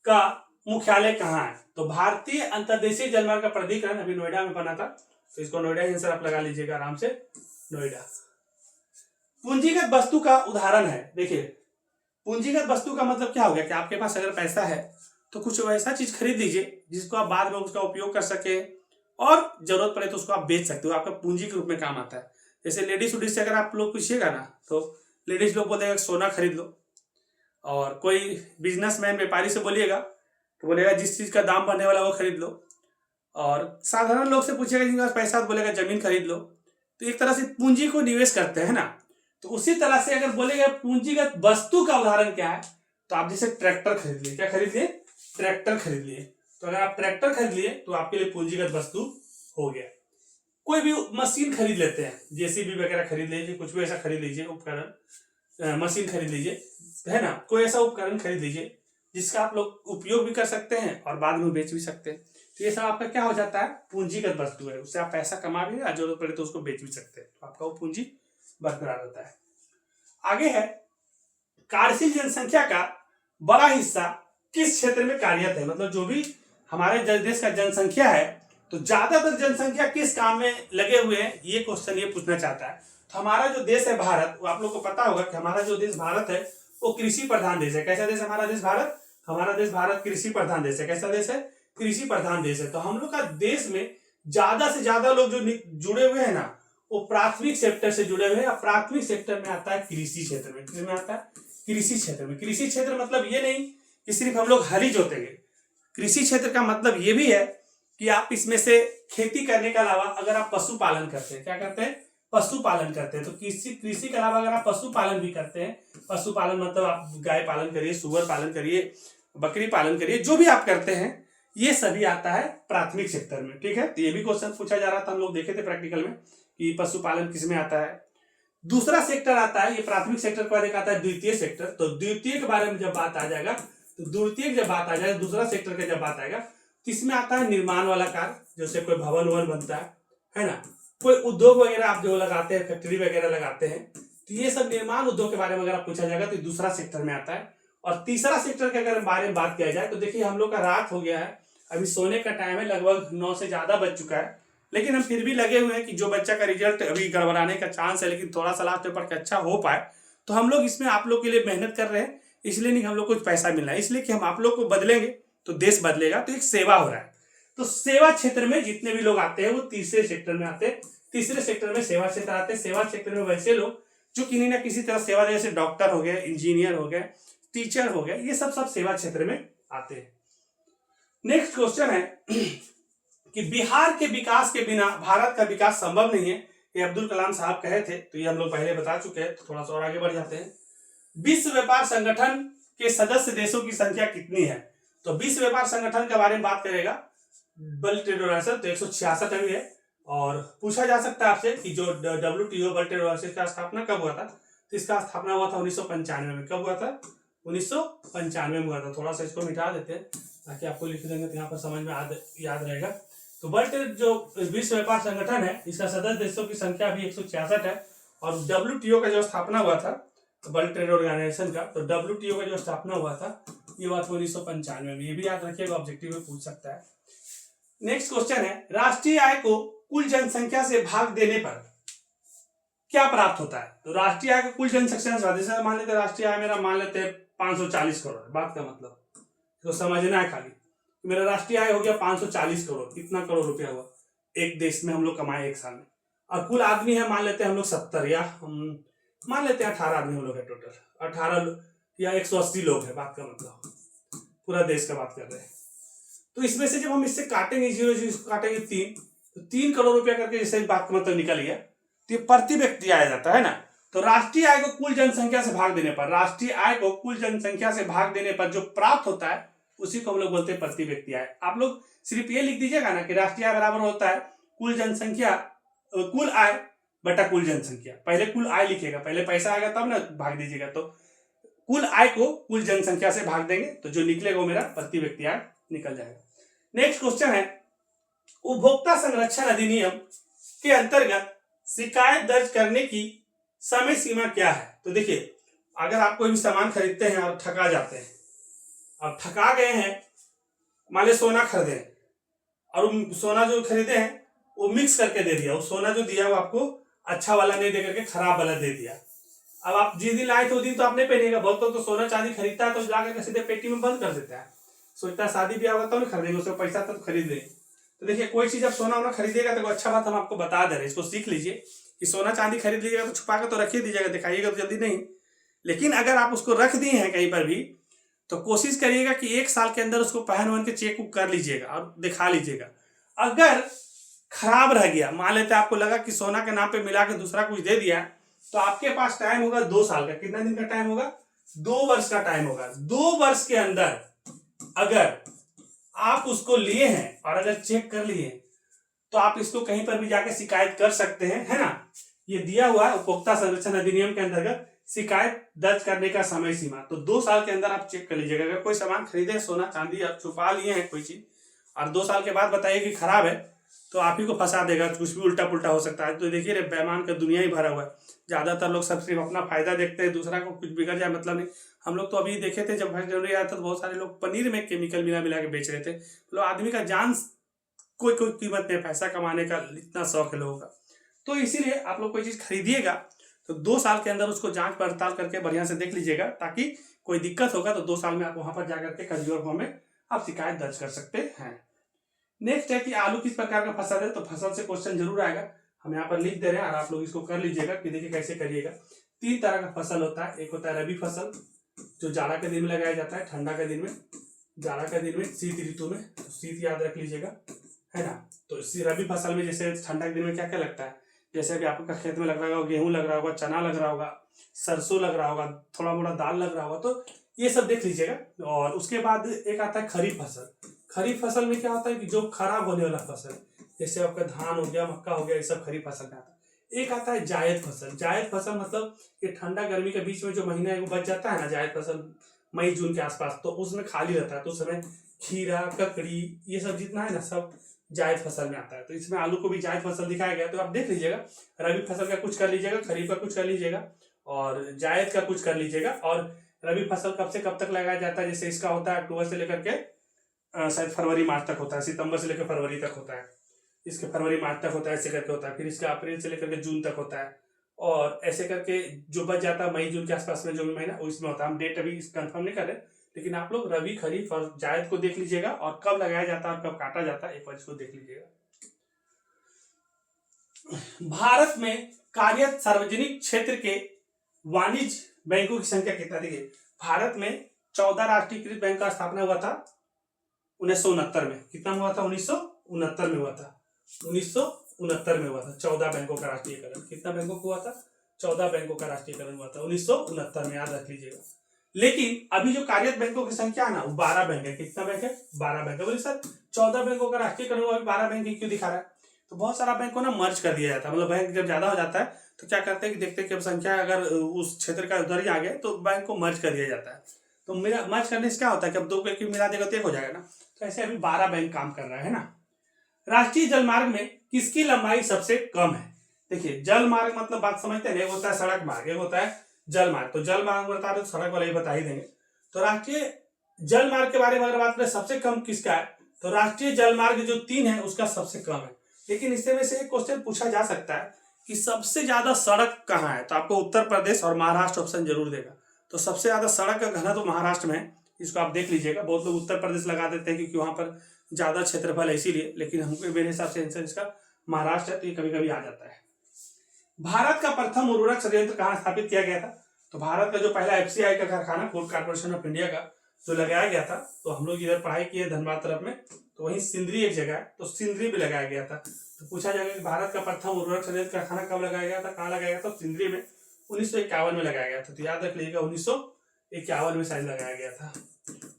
का मुख्यालय कहाँ है, तो भारतीय अंतर्देशीय जलमार्ग का प्राधिकरण अभी नोएडा में बना था, तो इसको नोएडा आंसर आप लगा लीजिएगा आराम से, नोएडा। पूंजीगत वस्तु का उदाहरण है, देखिए पूंजीगत वस्तु का मतलब क्या हो गया कि आपके पास अगर पैसा है तो कुछ वैसा चीज खरीद लीजिए जिसको आप बाद में उसका उपयोग कर सके और जरूरत पड़े तो उसको आप बेच सकते हो, आपका पूंजी के रूप में काम आता है। जैसे लेडीज उडीज से अगर आप लोग पूछिएगा ना तो लेडीज लोग बोलेगा सोना खरीद लो, और कोई बिजनेसमैन व्यापारी से बोलिएगा तो बोलेगा जिस चीज का दाम बढ़ने वाला वो खरीद लो, और साधारण लोग से पूछेगा जिनके पास पैसा तो बोलेगा जमीन खरीद लो। तो एक तरह से पूंजी को निवेश करते हैं ना। तो उसी तरह से अगर बोलेगा पूंजीगत वस्तु का उदाहरण क्या है, तो आप जैसे ट्रैक्टर खरीद लिए, क्या खरीद लिए, ट्रैक्टर खरीद लिए। तो अगर आप ट्रैक्टर खरीद लिए तो आपके लिए पूंजीगत वस्तु हो गया। कोई भी मशीन खरीद लेते हैं, जेसीबी वगैरह खरीद लीजिए, कुछ भी ऐसा खरीद लीजिए उपकरण, मशीन खरीद लीजिए, है ना। कोई ऐसा उपकरण खरीद लीजिए जिसका आप लोग उपयोग भी कर सकते हैं और बाद में बेच भी सकते हैं। तो ये सब आपका क्या हो जाता है, पूंजीगत वस्तु है, उससे आप पैसा कमा भी और जरूरत पड़े तो उसको बेच भी सकते हैं, तो आपका वो पूंजी बरकरार रहता है। आगे है, कार्यशील जनसंख्या का बड़ा हिस्सा किस क्षेत्र में कार्यरत है, मतलब जो भी हमारे देश का जनसंख्या है तो ज्यादातर जनसंख्या किस काम में लगे हुए हैं, ये क्वेश्चन ये पूछना चाहता है। तो हमारा जो देश है भारत, वो आप लोग को पता होगा कि हमारा जो देश भारत है वो कृषि प्रधान देश है। कैसा देश है हमारा देश भारत? हमारा देश भारत कृषि प्रधान देश है। कैसा देश है? कृषि प्रधान देश है। तो हम लोग का देश में ज्यादा से ज्यादा लोग जो जुड़े हुए हैं ना, वो प्राथमिक सेक्टर से जुड़े हुए हैं। प्राथमिक सेक्टर में आता है कृषि क्षेत्र में। किसमें आता है? कृषि क्षेत्र में। कृषि क्षेत्र मतलब ये नहीं कि सिर्फ हम लोग हल ही जोतेंगे। कृषि क्षेत्र का मतलब ये भी है कि आप इसमें से खेती करने के अलावा अगर आप पशुपालन करते हैं, क्या करते हैं? पशुपालन करते हैं। तो कृषि के अलावा अगर आप पशुपालन भी करते हैं, पशुपालन मतलब आप गाय पालन करिए, सुअर पालन करिए, बकरी पालन करिए, जो भी आप करते हैं ये सभी आता है प्राथमिक सेक्टर में। ठीक है, तो ये भी क्वेश्चन पूछा जा रहा था, हम लोग देखे थे प्रैक्टिकल में कि पशुपालन किसमें आता है। दूसरा सेक्टर आता है, ये प्राथमिक सेक्टर के बाद एक आता है द्वितीय सेक्टर। तो द्वितीय के बारे में जब बात आ जाएगा, तो द्वितीय जब बात आ जाएगा, दूसरा सेक्टर का जब बात आएगा, तो इसमें आता है निर्माण वाला कार्य, जैसे कोई भवन ववन बनता है ना, कोई उद्योग वगैरह आप जो लगाते हैं, फैक्ट्री वगैरह लगाते हैं, तो ये सब निर्माण उद्योग के बारे में अगर आप पूछा जाएगा तो दूसरा सेक्टर में आता है। और तीसरा सेक्टर के अगर बारे में बात किया जाए तो देखिए हम लोग का रात हो गया है, अभी सोने का टाइम है, लगभग 9 से ज्यादा बज चुका है, लेकिन हम फिर भी लगे हुए हैं कि जो बच्चा का रिजल्ट अभी गड़बड़ाने का चांस है, लेकिन थोड़ा सा लास्ट पेपर का अच्छा हो पाए, तो हम लोग इसमें आप लोग के लिए मेहनत कर रहे हैं। इसलिए नहीं हम लोग कुछ पैसा मिल रहा है, इसलिए कि हम आप लोग को बदलेंगे तो देश बदलेगा, तो एक सेवा हो रहा है। तो सेवा क्षेत्र में जितने भी लोग आते हैं वो तीसरे सेक्टर में आते हैं। तीसरे सेक्टर में सेवा क्षेत्र आते हैं। सेवा क्षेत्र में वैसे लोग जो किन्हीं ना किसी तरह सेवा, जैसे डॉक्टर हो गए, इंजीनियर हो गए, टीचर हो गए, ये सब सेवा क्षेत्र में आते हैं। नेक्स्ट क्वेश्चन है कि बिहार के विकास के बिना भारत का विकास संभव नहीं है, ये अब्दुल कलाम साहब कहे थे, तो ये हम लोग पहले बता चुके हैं, तो थोड़ा सा और आगे बढ़ जाते हैं। विश्व व्यापार संगठन के सदस्य देशों की संख्या कितनी है? तो विश्व व्यापार संगठन के बारे में बात करेगा वर्ल्ड ट्रेड ऑर्गेनाइजेशन, तो 166 अभी है। और पूछा जा सकता है आपसे कि जो WTO वर्ल्ड ट्रेड ऑर्गेनाइजेशन का स्थापना कब हुआ था? तो इसका स्थापना हुआ था 1995 में। कब हुआ था? 1995 में हुआ था। थोड़ा सा इसको मिटा देते हैं ताकि आपको लिख देंगे तो यहाँ पर समझ में याद रहेगा। तो वर्ल्ड जो विश्व व्यापार संगठन है, इसका सदस्य देशों की संख्या भी 166 है। और WTO का जो स्थापना हुआ था, वर्ल्ड ट्रेड ऑर्गेनाइजेशन का, तो WTO का जो स्थापना हुआ था ये हुआ था 1995 में। ये भी याद रखिएगा, ऑब्जेक्टिव में पूछ सकता है। नेक्स्ट क्वेश्चन है, राष्ट्रीय आय को कुल जनसंख्या से भाग देने पर क्या प्राप्त होता है? तो राष्ट्रीय आय को कुल जनसंख्या से, जैसे मान लेते हैं राष्ट्रीय आय मेरा मान लेते हैं 540 करोड़, बात का मतलब तो समझना है खाली, मेरा राष्ट्रीय आय हो गया 540 करोड़। कितना करोड़ रुपया हुआ एक देश में हम लोग कमाए एक साल में। और कुल आदमी है मान लेते हैं हम लोग 70, या हम मान लेते हैं 18 आदमी हम लोग है टोटल, 18 या 180 लोग है, बात का मतलब पूरा देश का बात कर रहे हैं। तो इसमें से जब हम इससे काटेंगे 0 काटेंगे 3, तो 3 करोड़ रुपया करके जैसे बात का मतलब निकल गया, तो ये प्रति व्यक्ति आया जाता है ना। तो राष्ट्रीय आय को कुल जनसंख्या से भाग देने पर, राष्ट्रीय आय को कुल जनसंख्या से भाग देने पर जो प्राप्त होता है उसी को हम लोग बोलते हैं प्रति व्यक्ति आय। आप लोग सिर्फ ये लिख दीजिएगा ना कि राष्ट्रीय आय बराबर होता है कुल जनसंख्या, कुल आय बटा कुल जनसंख्या। पहले कुल आय लिखिएगा, पहले पैसा आएगा तब ना भाग दीजिएगा। तो कुल आय को कुल जनसंख्या से भाग देंगे तो जो निकलेगा वो मेरा प्रति व्यक्ति आय निकल जाएगा। नेक्स्ट क्वेश्चन है, उपभोक्ता संरक्षण अधिनियम के अंतर्गत शिकायत दर्ज करने की समय सीमा क्या है? तो देखिए, अगर आप कोई भी सामान खरीदते हैं और ठगा जाते हैं, अब ठगा गए हैं, मान लीजिए सोना खरीदे और सोना जो खरीदे हैं वो मिक्स करके दे दिया, वो सोना जो दिया वो आपको अच्छा वाला नहीं दे करके खराब वाला दे दिया। अब आप जिस दिन लाए थे उस दिन तो आप नहीं पहनेगा। बहुत लोग तो सोना चांदी खरीदता है तो ला करके सीधे पेटी में बंद कर देता है, सोचता है शादी ब्याह होगा तो नहीं खरीदेंगे, उसको पैसा तब खरीद लेंगे। तो देखिए, कोई चीज आप सोना वोना खरीदेगा तो अच्छा बात हम आपको बता दे रहे हैं, इसको सीख लीजिए कि सोना चांदी खरीद लीजिएगा तो छुपा कर तो रख ही दीजिएगा, दिखाइएगा तो जल्दी नहीं। लेकिन अगर आप उसको रख दिए हैं कहीं पर भी तो कोशिश करिएगा कि 1 साल के अंदर उसको पहन वहन के चेक उक कर लीजिएगा और दिखा लीजिएगा। अगर खराब रह गया, मान लेते आपको लगा कि सोना के नाम पे मिला के दूसरा कुछ दे दिया, तो आपके पास टाइम होगा 2 साल का। कितना दिन का टाइम होगा? 2 वर्ष का टाइम होगा। 2 वर्ष के अंदर अगर आप उसको लिए हैं और अगर चेक कर लिए तो आप इसको कहीं पर भी जाके शिकायत कर सकते हैं, है ना। ये दिया हुआ है उपभोक्ता संरक्षण अधिनियम के अंतर्गत शिकायत दर्ज करने का समय सीमा, तो 2 साल के अंदर आप चेक कर लीजिएगा। अगर कोई सामान खरीदे सोना चांदी आप छुपा लिए हैं कोई चीज और 2 साल के बाद बताइए कि खराब है, तो आप ही को फंसा देगा, कुछ भी उल्टा पुल्टा हो सकता है। तो देखिए रे, बेईमान का दुनिया ही भरा हुआ है। ज़्यादातर लोग सब सिर्फ अपना फायदा देखते हैं, दूसरा को कुछ बिगड़ जाए मतलब नहीं। हम लोग तो अभी देखे थे जब 1 जनवरी आया था तो बहुत सारे लोग पनीर में केमिकल मिला मिला के बेच रहे थे। मतलब आदमी का जान कोई कोई कीमत नहीं, पैसा कमाने का इतना शौक है लोगों का। तो इसीलिए आप लोग कोई चीज़ खरीदिएगा तो 2 साल के अंदर उसको जांच पड़ताल करके बढ़िया से देख लीजिएगा, ताकि कोई दिक्कत होगा तो 2 साल में आप वहां पर जाकर के कंज्यूमर फॉर्म में आप शिकायत दर्ज कर सकते हैं। नेक्स्ट है कि आलू किस प्रकार का फसल है, तो फसल से क्वेश्चन जरूर आएगा। हम यहाँ पर लिख दे रहे हैं और आप लोग इसको कर लीजिएगा कि देखिए कैसे करिएगा। 3 तरह का फसल होता है। एक होता है रबी फसल, जो जाड़ा के दिन में लगाया जाता है, ठंडा के दिन में, जाड़ा के दिन में, शीत ऋतु में। तो शीत याद रख लीजिएगा, है ना। तो इसी रबी फसल में जैसे ठंडा के दिन में क्या क्या लगता है, जैसे अभी आपका खेत में लग रहा होगा, गेहूं लग रहा होगा, चना लग रहा होगा, सरसों लग रहा होगा, थोड़ा मोड़ा दाल लग रहा होगा, तो ये सब देख लीजिएगा। और उसके बाद एक आता है खरीफ फसल। खरीफ फसल में क्या होता है कि जो खराब होने वाला फसल, जैसे आपका धान हो गया, मक्का हो गया, ये सब खरीफ फसल में आता है। एक आता है जायद फसल। जायद फसल मतलब ये ठंडा गर्मी के बीच में जो महीना है वो बच जाता है ना, जायद फसल मई जून के आसपास, तो उसमें खाली रहता है, तो उस समय खीरा, ककड़ी, ये सब जितना है ना सब जायद फसल में आता है। तो इसमें आलू को भी जायद फसल दिखाया गया। तो आप देख लीजिएगा, रबी फसल का कुछ कर लीजिएगा, खरीफ का कुछ कर लीजिएगा और जायद का कुछ कर लीजिएगा। और रबी फसल कब से कब तक लगाया जाता है, जैसे इसका होता है अक्टूबर से लेकर के शायद फरवरी मार्च तक होता है, सितंबर से लेकर फरवरी तक होता है, इसके फरवरी मार्च तक होता है, ऐसे करके होता है। फिर इसका अप्रैल से लेकर के जून तक होता है, और ऐसे करके जो बच जाता है मई जून के आसपास में जो भी महीना उसमें होता है। हम डेट अभी कंफर्म नहीं कर रहे, लेकिन आप लोग रबी, खरीफ और जायद को देख लीजिएगा और कब लगाया जाता है और कब काटा जाता है, एक बार इसको देख लीजिएगा। भारत में कार्यरत सार्वजनिक क्षेत्र के वाणिज्य बैंकों की संख्या कितना? देखिए, भारत में 14 राष्ट्रीयकृत बैंक का स्थापना हुआ था 1969 में। कितना हुआ था? 1969 में हुआ था। 1969 में हुआ था 14 बैंकों का राष्ट्रीयकरण। कितना बैंकों को हुआ था? 14 बैंकों का राष्ट्रीयकरण हुआ था 1969 में, याद रख लीजिएगा। लेकिन अभी जो कार्यरत बैंकों की संख्या है ना, वो 12 बैंक है। कितना बैंक है? 12 बैंक है। बोले सर 14 बैंकों का राष्ट्रीयकरण हुआ, 12 बैंक ही क्यों दिखा रहा है? तो बहुत सारा बैंक को ना मर्ज कर दिया जाता है। मतलब बैंक जब ज्यादा हो जाता है तो क्या करते हैं कि देखते हैं कि अब संख्या अगर उस क्षेत्र का उधर ही आ गया तो बैंक को मर्ज कर दिया जाता है। तो मेरा मर्ज करने से क्या होता है कि अब 2 को मिला देगा तो 1 हो जाएगा ना। तो ऐसे अभी 12 बैंक काम कर रहा है ना। राष्ट्रीय जलमार्ग में किसकी लंबाई सबसे कम है? देखिए, जल मार्ग मतलब बात समझते हैं, एक होता है सड़क मार्ग, एक होता है जल मार्ग। तो जल मार्ग बता रहे तो सड़क वाला ही बता ही देंगे। तो राष्ट्रीय जल मार्ग के बारे में अगर बात करें सबसे कम किसका है, तो राष्ट्रीय जल मार्ग जो 3 है उसका सबसे कम है। लेकिन इससे में से एक क्वेश्चन पूछा जा सकता है कि सबसे ज्यादा सड़क कहाँ है, तो आपको उत्तर प्रदेश और महाराष्ट्र ऑप्शन जरूर देगा। तो सबसे ज्यादा सड़क का घनत्व तो महाराष्ट्र में है, इसको आप देख लीजिएगा। बहुत लोग उत्तर प्रदेश लगा देते हैं क्योंकि वहां पर ज्यादा क्षेत्रफल है इसीलिए, लेकिन हमको मेरे हिसाब से आंसर इसका महाराष्ट्र है, तो ये कभी कभी आ जाता है। भारत का प्रथम उर्वरक संयंत्र कहाँ स्थापित किया गया था? तो भारत का जो पहला FCI का कारखाना, फूड कॉर्पोरेशन ऑफ इंडिया का जो लगाया गया था, तो हम लोग इधर पढ़ाई किए धनबाद तरफ में, तो वहीं सिंदरी एक जगह है, तो सिंदरी भी लगाया गया था। तो पूछा जाएगा कि भारत का प्रथम उर्वरक संयंत्र कारखाना कब लगाया गया था, कहाँ लगाया गया था? सिंदरी में 1951 में लगाया गया था। तो याद रख लीजिएगा 1951 में शायद लगाया गया था।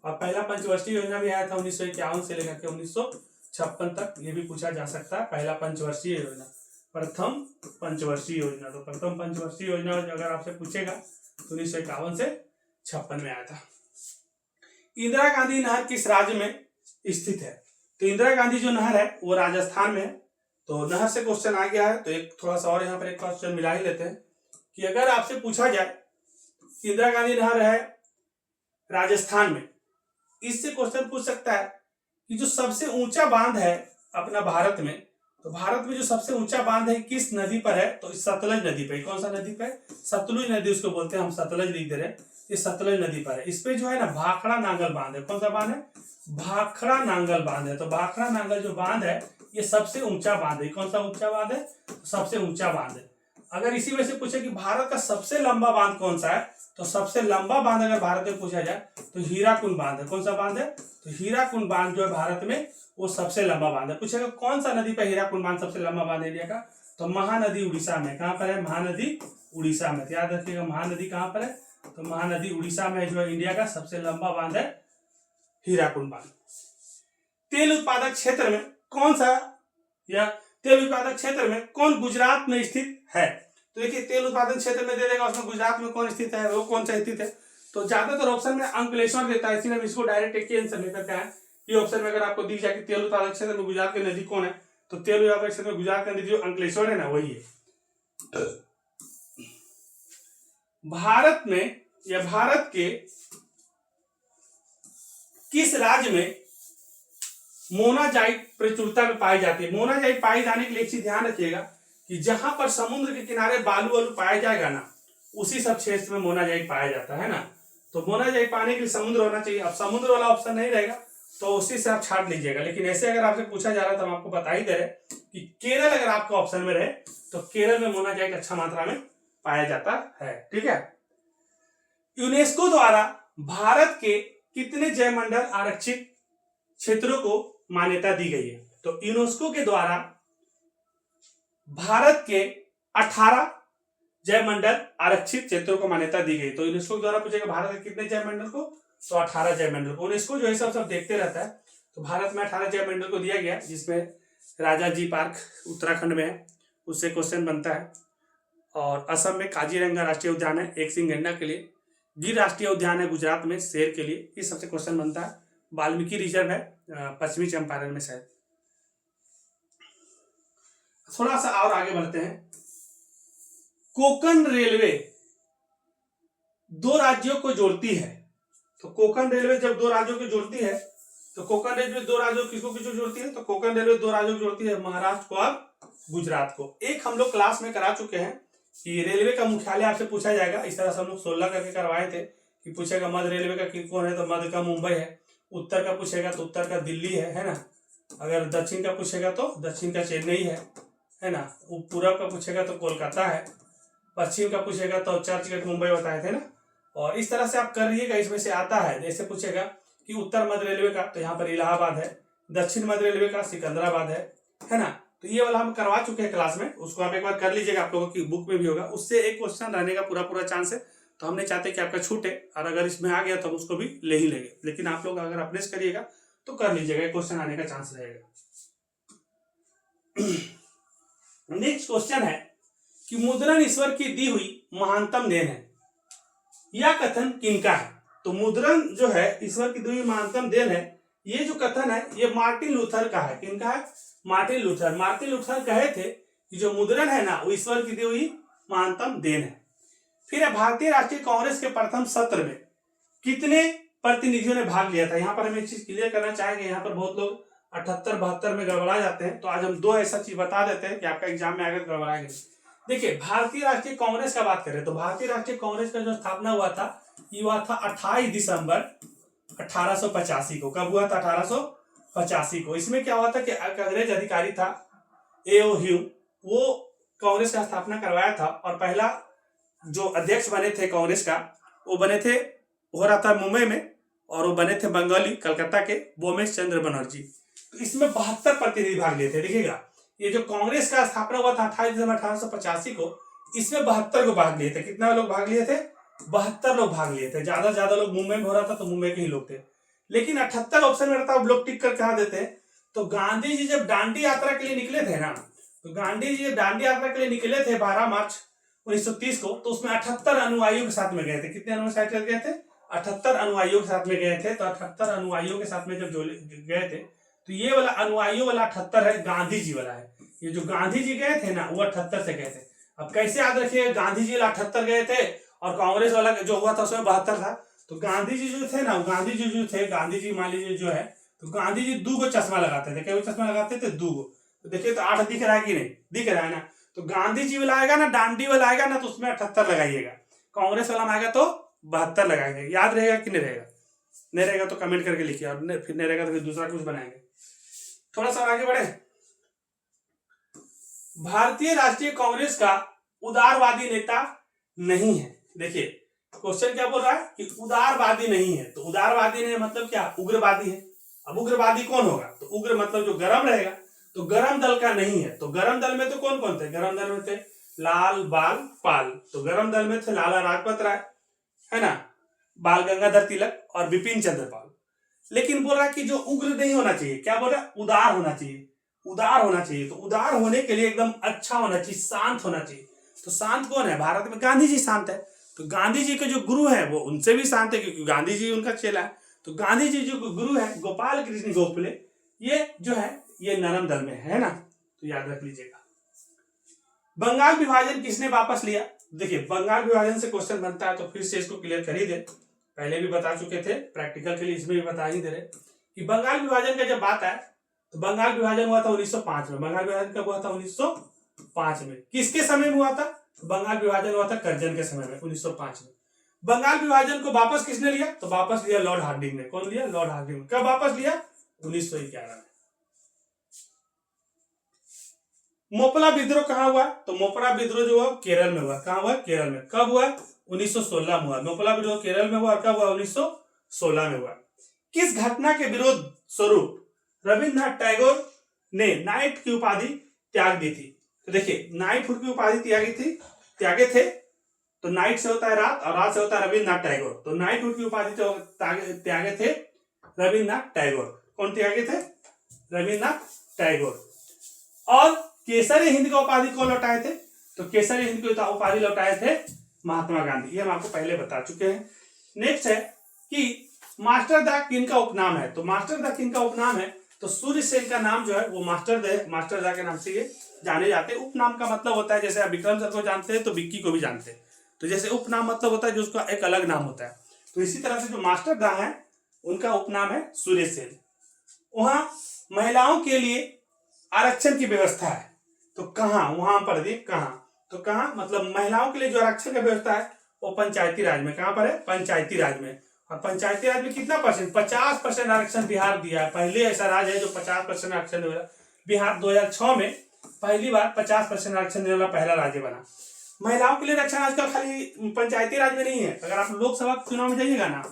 और पहला पंचवर्षीय योजना भी आया था 1951 से लेकर के 1956 तक, ये भी पूछा जा सकता है। पहला पंचवर्षीय योजना, प्रथम पंचवर्षीय योजना। तो प्रथम पंचवर्षीय योजना अगर आपसे पूछेगा तो 1951 से 56 में आया था। इंदिरा गांधी नहर किस राज्य में स्थित है? तो इंदिरा गांधी जो नहर है वो राजस्थान में है। तो नहर से क्वेश्चन आ गया है, तो एक थोड़ा सा और यहाँ पर एक क्वेश्चन मिला ही लेते हैं कि अगर आपसे पूछा जाए कि इंदिरा गांधी नहर है राजस्थान में, इससे क्वेश्चन पूछ सकता है कि जो सबसे ऊंचा बांध है अपना भारत में, तो भारत में जो सबसे ऊंचा बांध है किस नदी पर है? तो सतलज नदी पर। कौन सा नदी पर? सतलुज नदी उसको बोलते हैं, हम सतलज लिख दे रहे हैं, ये सतलज नदी पर है। इस पे जो है ना भाखड़ा नांगल बांध है। कौन सा बांध है? भाखड़ा नांगल बांध है। तो भाखड़ा नांगल जो बांध है ये सबसे ऊंचा बांध है। कौन सा ऊंचा बांध है? सबसे ऊंचा बांध है। अगर इसी में से पूछे कि भारत का सबसे लंबा बांध कौन सा है, तो सबसे लंबा बांध अगर भारत में पूछा जाए तो हीराकुंड बांध है। कौन सा बांध है? तो हीराकुंड बांध जो है भारत में वो सबसे लंबा बांध है। पूछेगा कौन सा नदी पर हीराकुंड बांध सबसे लंबा बांध इंडिया का, तो महानदी उड़ीसा में। कहां पर है? महानदी उड़ीसा में। याद रखिएगा महानदी कहां पर है, तो महानदी उड़ीसा में जो है इंडिया का सबसे लंबा बांध है हीराकुंड बांध। तेल उत्पादक क्षेत्र में कौन सा, या तेल उत्पादक क्षेत्र में कौन गुजरात में स्थित है? तो देखिए तेल उत्पादन क्षेत्र में दे देगा, उसमें गुजरात में कौन स्थित है, वो कौन सा स्थित है? तो ज्यादातर ऑप्शन में अंकलेश्वर देता है, इसलिए हम इसको डायरेक्ट एक ही आंसर लेकर के आए ये ऑप्शन में अगर आपको दिख जाए कि तेल उत्पादक क्षेत्र में गुजरात की नदी कौन है, तो तेल उत्पादक क्षेत्र में गुजरात की नदी जो अंकलेश्वर है ना, वही है। भारत में या भारत के किस राज्य में मोनाजाइट प्रचुरता में पाई जाती है? मोनाजाइट पाई जाने के लिए एक चीज ध्यान रखिएगा कि जहां पर समुद्र के किनारे बालू वालू पाया जाएगा ना, उसी सब क्षेत्र में मोनाजाइट पाया जाता है ना। तो मोनाजाइट पाने के लिए समुद्र होना चाहिए। अब समुद्र वाला ऑप्शन नहीं रहेगा तो उसी से आप छाट लीजिएगा। लेकिन ऐसे अगर आपसे पूछा जा रहा है तो हम आपको बता ही दे रहे कि केरल अगर आपका ऑप्शन में रहे तो केरल में मोनाजाइट अच्छा मात्रा में पाया जाता है। ठीक है। यूनेस्को द्वारा भारत के कितने जैवमंडल आरक्षित क्षेत्रों को मान्यता दी गई है? तो यूनेस्को के द्वारा भारत के 18 जैवमंडल आरक्षित क्षेत्रों को मान्यता दी गई। तो यूनेस्को के द्वारा पूछेगा भारत के कितने जैवमंडल को, तो 18 जैवमंडल को। यूनेस्को जो है सब देखते रहता है। तो भारत में 18 जैवमंडल को दिया गया, जिसमें राजा जी पार्क उत्तराखंड में है, उससे क्वेश्चन बनता है। और असम में काजीरंगा राष्ट्रीय उद्यान है एक सिंह गैंडा के लिए। गिर राष्ट्रीय उद्यान है गुजरात में शेर के लिए, ये सबसे क्वेश्चन बनता है। वाल्मीकि रिजर्व है पश्चिमी चंपारण में शायद। थोड़ा सा और आगे बढ़ते हैं। कोंकण रेलवे दो राज्यों को जोड़ती है। तो कोंकण रेलवे जब दो राज्यों को जोड़ती है तो कोंकण रेलवे दो राज्यों किसको किसको जोड़ती है? तो कोंकण रेलवे दो राज्यों को जोड़ती है, महाराष्ट्र को और गुजरात को। एक हम लोग क्लास में करा चुके हैं कि रेलवे का मुख्यालय आपसे पूछा जाएगा। इस तरह से हम लोग 16 करके करवाए थे कि पूछेगा मध्य रेलवे का कौन है, तो मध्य का मुंबई है। उत्तर का पूछेगा तो उत्तर का दिल्ली है ना। अगर दक्षिण का पूछेगा तो दक्षिण का चेन्नई है ना। पूरब का पूछेगा तो कोलकाता है। पश्चिम का पूछेगा तो चर्चगेट मुंबई बताए थे ना। और इस तरह से आप कर रहिएगा, इसमें से आता है। जैसे पूछेगा कि उत्तर मध्य रेलवे का, तो यहाँ पर इलाहाबाद है। दक्षिण मध्य रेलवे का सिकंदराबाद है ना। तो ये वाला हम करवा चुके हैं क्लास में, उसको आप एक बार कर लीजिएगा, आप लोगों की बुक में भी होगा। उससे एक क्वेश्चन रहने का पूरा चांस है। तो हम नहीं चाहते कि आपका छूटे, और अगर इसमें आ गया तो हम उसको भी ले ही लेंगे। लेकिन आप लोग अगर अपने से करिएगा तो कर लीजिएगा, क्वेश्चन आने का चांस रहेगा। नेक्स्ट क्वेश्चन है कि मुद्रण ईश्वर की दी हुई महानतम देन है, यह कथन किनका है? तो मुद्रण जो है ईश्वर की दी हुई महानतम देन है, ये जो कथन है ये मार्टिन लूथर का है। किनका है? Martin Luther. मार्टिन लूथर कहे थे कि जो मुद्रण है ना वो ईश्वर की दी हुई महानतम देन है। फिर भारतीय राष्ट्रीय कांग्रेस के प्रथम सत्र में कितने प्रतिनिधियों ने भाग लिया था? यहाँ पर हम एक चीज क्लियर करना चाहेंगे, यहाँ पर बहुत लोग 78-72 में गड़बड़ा जाते हैं। तो आज हम दो ऐसा चीज बता देते हैं कि आपका एग्जाम में आगे गड़बड़ाएंगे। देखिए, भारतीय राष्ट्रीय कांग्रेस का बात करें तो भारतीय राष्ट्रीय कांग्रेस का जो स्थापना हुआ था ये हुआ था 28 दिसंबर 1885 को। कब हुआ था? 1885 को। इसमें क्या हुआ था कि अंग्रेज अधिकारी था A.O. ह्यूम, वो कांग्रेस का स्थापना करवाया था। और पहला जो अध्यक्ष बने थे कांग्रेस का, वो बने थे, हो रहा था मुंबई में, और वो बने थे बंगाली कलकत्ता के बोमेश चंद्र बनर्जी। तो इसमें 72 प्रतिनिधि भाग लिए थे। देखिएगा, ये जो कांग्रेस का स्थापना हुआ था 28 दिसंबर 1885 को, इसमें 72 को भाग लिए थे। कितना लोग भाग लिए थे? 72 लोग भाग लिए थे। ज्यादा लोग मुंबई में हो रहा था तो मुंबई के ही लोग थे। लेकिन 78 ऑप्शन में रहता, अब लोग टिक कर कहा देते हैं। तो गांधी जी जब दांडी यात्रा के लिए निकले थे ना, तो गांधी जी जब दांडी यात्रा के लिए निकले थे 12 मार्च 1930 को, तो उसमें 78 अनुयायियों के साथ में गए थे। कितने अनुयायी साथ गए थे? 78 अनुयायियों के साथ में गए थे। तो 78 अनुयायियों के साथ में जब गए थे, तो ये वाला अनुयायियों वाला 78 है, गांधी जी वाला है। ये जो गांधी जी गए थे ना वो 78 से गए थे। अब कैसे याद रखिए, गांधी जी 78 गए थे और कांग्रेस वाला जो हुआ था उसमें 72 था। तो गांधी जी जो थे ना, गांधी जी जो थे, गांधी जी मान लीजिए जो है, तो गांधी जी 2 गो चश्मा लगाते थे। क्या चश्मा लगाते थे? 2 गो। तो देखिए तो 8 दिख रहा है कि नहीं? दिख रहा है ना। तो गांधी जी वाला आएगा ना, दांडी वाला आएगा ना, तो उसमें 78 लगाइएगा। कांग्रेस वाला में आएगा तो 72 लगाएंगे। याद रहेगा कि नहीं रहेगा? नहीं रहेगा तो कमेंट करके लिखिए, और फिर नहीं रहेगा तो फिर दूसरा कुछ बनाएंगे। थोड़ा सा आगे बढ़े। भारतीय राष्ट्रीय कांग्रेस का उदारवादी नेता नहीं है। देखिए क्वेश्चन क्या बोल रहा है कि उदारवादी नहीं है। तो उदारवादी नहीं मतलब क्या? उग्रवादी है। अब उग्रवादी कौन होगा? तो उग्र मतलब जो गरम रहेगा। तो गरम दल का नहीं है। तो गरम दल में तो कौन कौन थे? गरम दल में थे लाल बाल पाल। तो गरम दल में थे लाला लाजपत राय, है ना, बाल गंगाधर तिलक और बिपिन चंद्र पाल। लेकिन बोल रहा कि जो उग्र नहीं होना चाहिए, क्या बोल रहा? उदार होना चाहिए। उदार होना चाहिए। तो उदार होने के लिए एकदम अच्छा होना चाहिए, शांत होना चाहिए। तो शांत कौन है? भारत में गांधी जी शांत है। तो गांधी जी के जो गुरु है वो उनसे भी शांत है, क्योंकि गांधी जी उनका चेला है। तो गांधी जी जो गुरु है गोपाल कृष्ण गोखले, ये जो है ये नरम दल में है ना, तो याद रख लीजिएगा। बंगाल विभाजन किसने वापस लिया? देखिए बंगाल विभाजन से क्वेश्चन बनता है तो फिर से इसको क्लियर कर ही दे, पहले भी बता चुके थे, प्रैक्टिकल के लिए इसमें भी बता ही दे रहे कि बंगाल विभाजन का जब बात है तो बंगाल विभाजन हुआ था 1905 में। बंगाल विभाजन कब हुआ था? 1905 में। किसके समय में हुआ था? बंगाल विभाजन हुआ था करजन के समय में 1905 में। बंगाल विभाजन को वापस किसने लिया? तो वापस लिया लॉर्ड हार्डिंग ने। कौन लिया? Lord Harding. कब वापस लिया? 1911 में। मोपला विद्रोह कहां हुआ? तो मोपला विद्रोह जो हुआ केरल में हुआ। कहां हुआ? केरल में। कब हुआ? 1916 में हुआ। मोपला विद्रोह केरल में हुआ। कब हुआ? 1916 में हुआ। किस घटना के विरोध स्वरूप रविन्द्रनाथ टैगोर ने नाइट की उपाधि त्याग दी थी? तो देखिए नाइटहुड की उपाधि त्यागे थे। तो नाइट से होता है रात और रात से होता है रविन्द्रनाथ टैगोर। तो नाइटहुड की उपाधि तो त्यागे थे रविन्द्रनाथ टैगोर। कौन त्यागे थे? रविन्द्रनाथ टैगोर। और केसरी हिंद का उपाधि कौन लौटाए थे? तो केसरी हिंद की उपाधि लौटाए थे महात्मा गांधी। ये हम आपको पहले बता चुके हैं। नेक्स्ट है कि मास्टर दा किन का उपनाम है? तो मास्टर दा किन का उपनाम है? तो सूर्य सेन का नाम जो है वो मास्टर दा के नाम से ये जाने जाते हैं। उपनाम का मतलब होता है जैसे आप विक्रम सर को जानते हैं तो विक्की को भी जानते हैं, तो जैसे उपनाम मतलब होता है जो उसका एक अलग नाम होता है, तो इसी तरह से जो मास्टर दा है उनका उपनाम है सूर्य सेन। वहां महिलाओं के लिए आरक्षण की व्यवस्था है, तो कहां? वहां पर दी कहां? तो कहां मतलब महिलाओं के लिए जो आरक्षण की व्यवस्था है वो पंचायती राज में। कहां पर है? पंचायती राज में। और पंचायती राज में कितना परसेंट? 50% आरक्षण बिहार दिया है। पहले ऐसा राज्य है जो 50% आरक्षण देगा। बिहार 2006 में पहली बार 50% आरक्षण देने वाला पहला राज्य बना। महिलाओं के लिए आरक्षण आजकल खाली पंचायती राज में नहीं है, अगर आप लोकसभा के चुनाव में जाइएगा ना,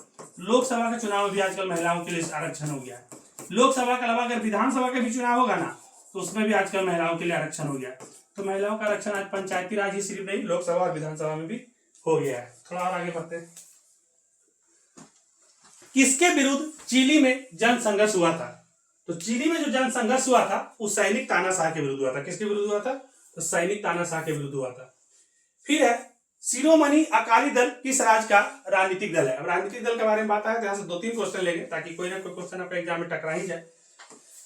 लोकसभा के चुनाव में भी आजकल महिलाओं के लिए आरक्षण हो गया है। लोकसभा के अलावा अगर विधानसभा का भी चुनाव होगा ना तो उसमें भी आजकल महिलाओं के लिए आरक्षण हो गया है। तो महिलाओं का आरक्षण आज पंचायती राज ही सिर्फ नहीं, लोकसभा और विधानसभा में भी हो गया है। थोड़ा और आगे बढ़ते हैं। किसके विरुद्ध चिली में जन संघर्ष हुआ था? तो चिली में जो जन संघर्ष हुआ था वो सैनिक तानाशाह के विरुद्ध हुआ था। किसके विरुद्ध हुआ था? तो सैनिक तानाशाह के विरुद्ध हुआ था। फिर है शिरोमणि अकाली दल किस राज्य का राजनीतिक दल है? अब राजनीतिक दल के बारे में बात है तो यहाँ से 2-3 क्वेश्चन लेंगे ताकि कोई ना कोई क्वेश्चन आपका एग्जाम में टकरा ही जाए।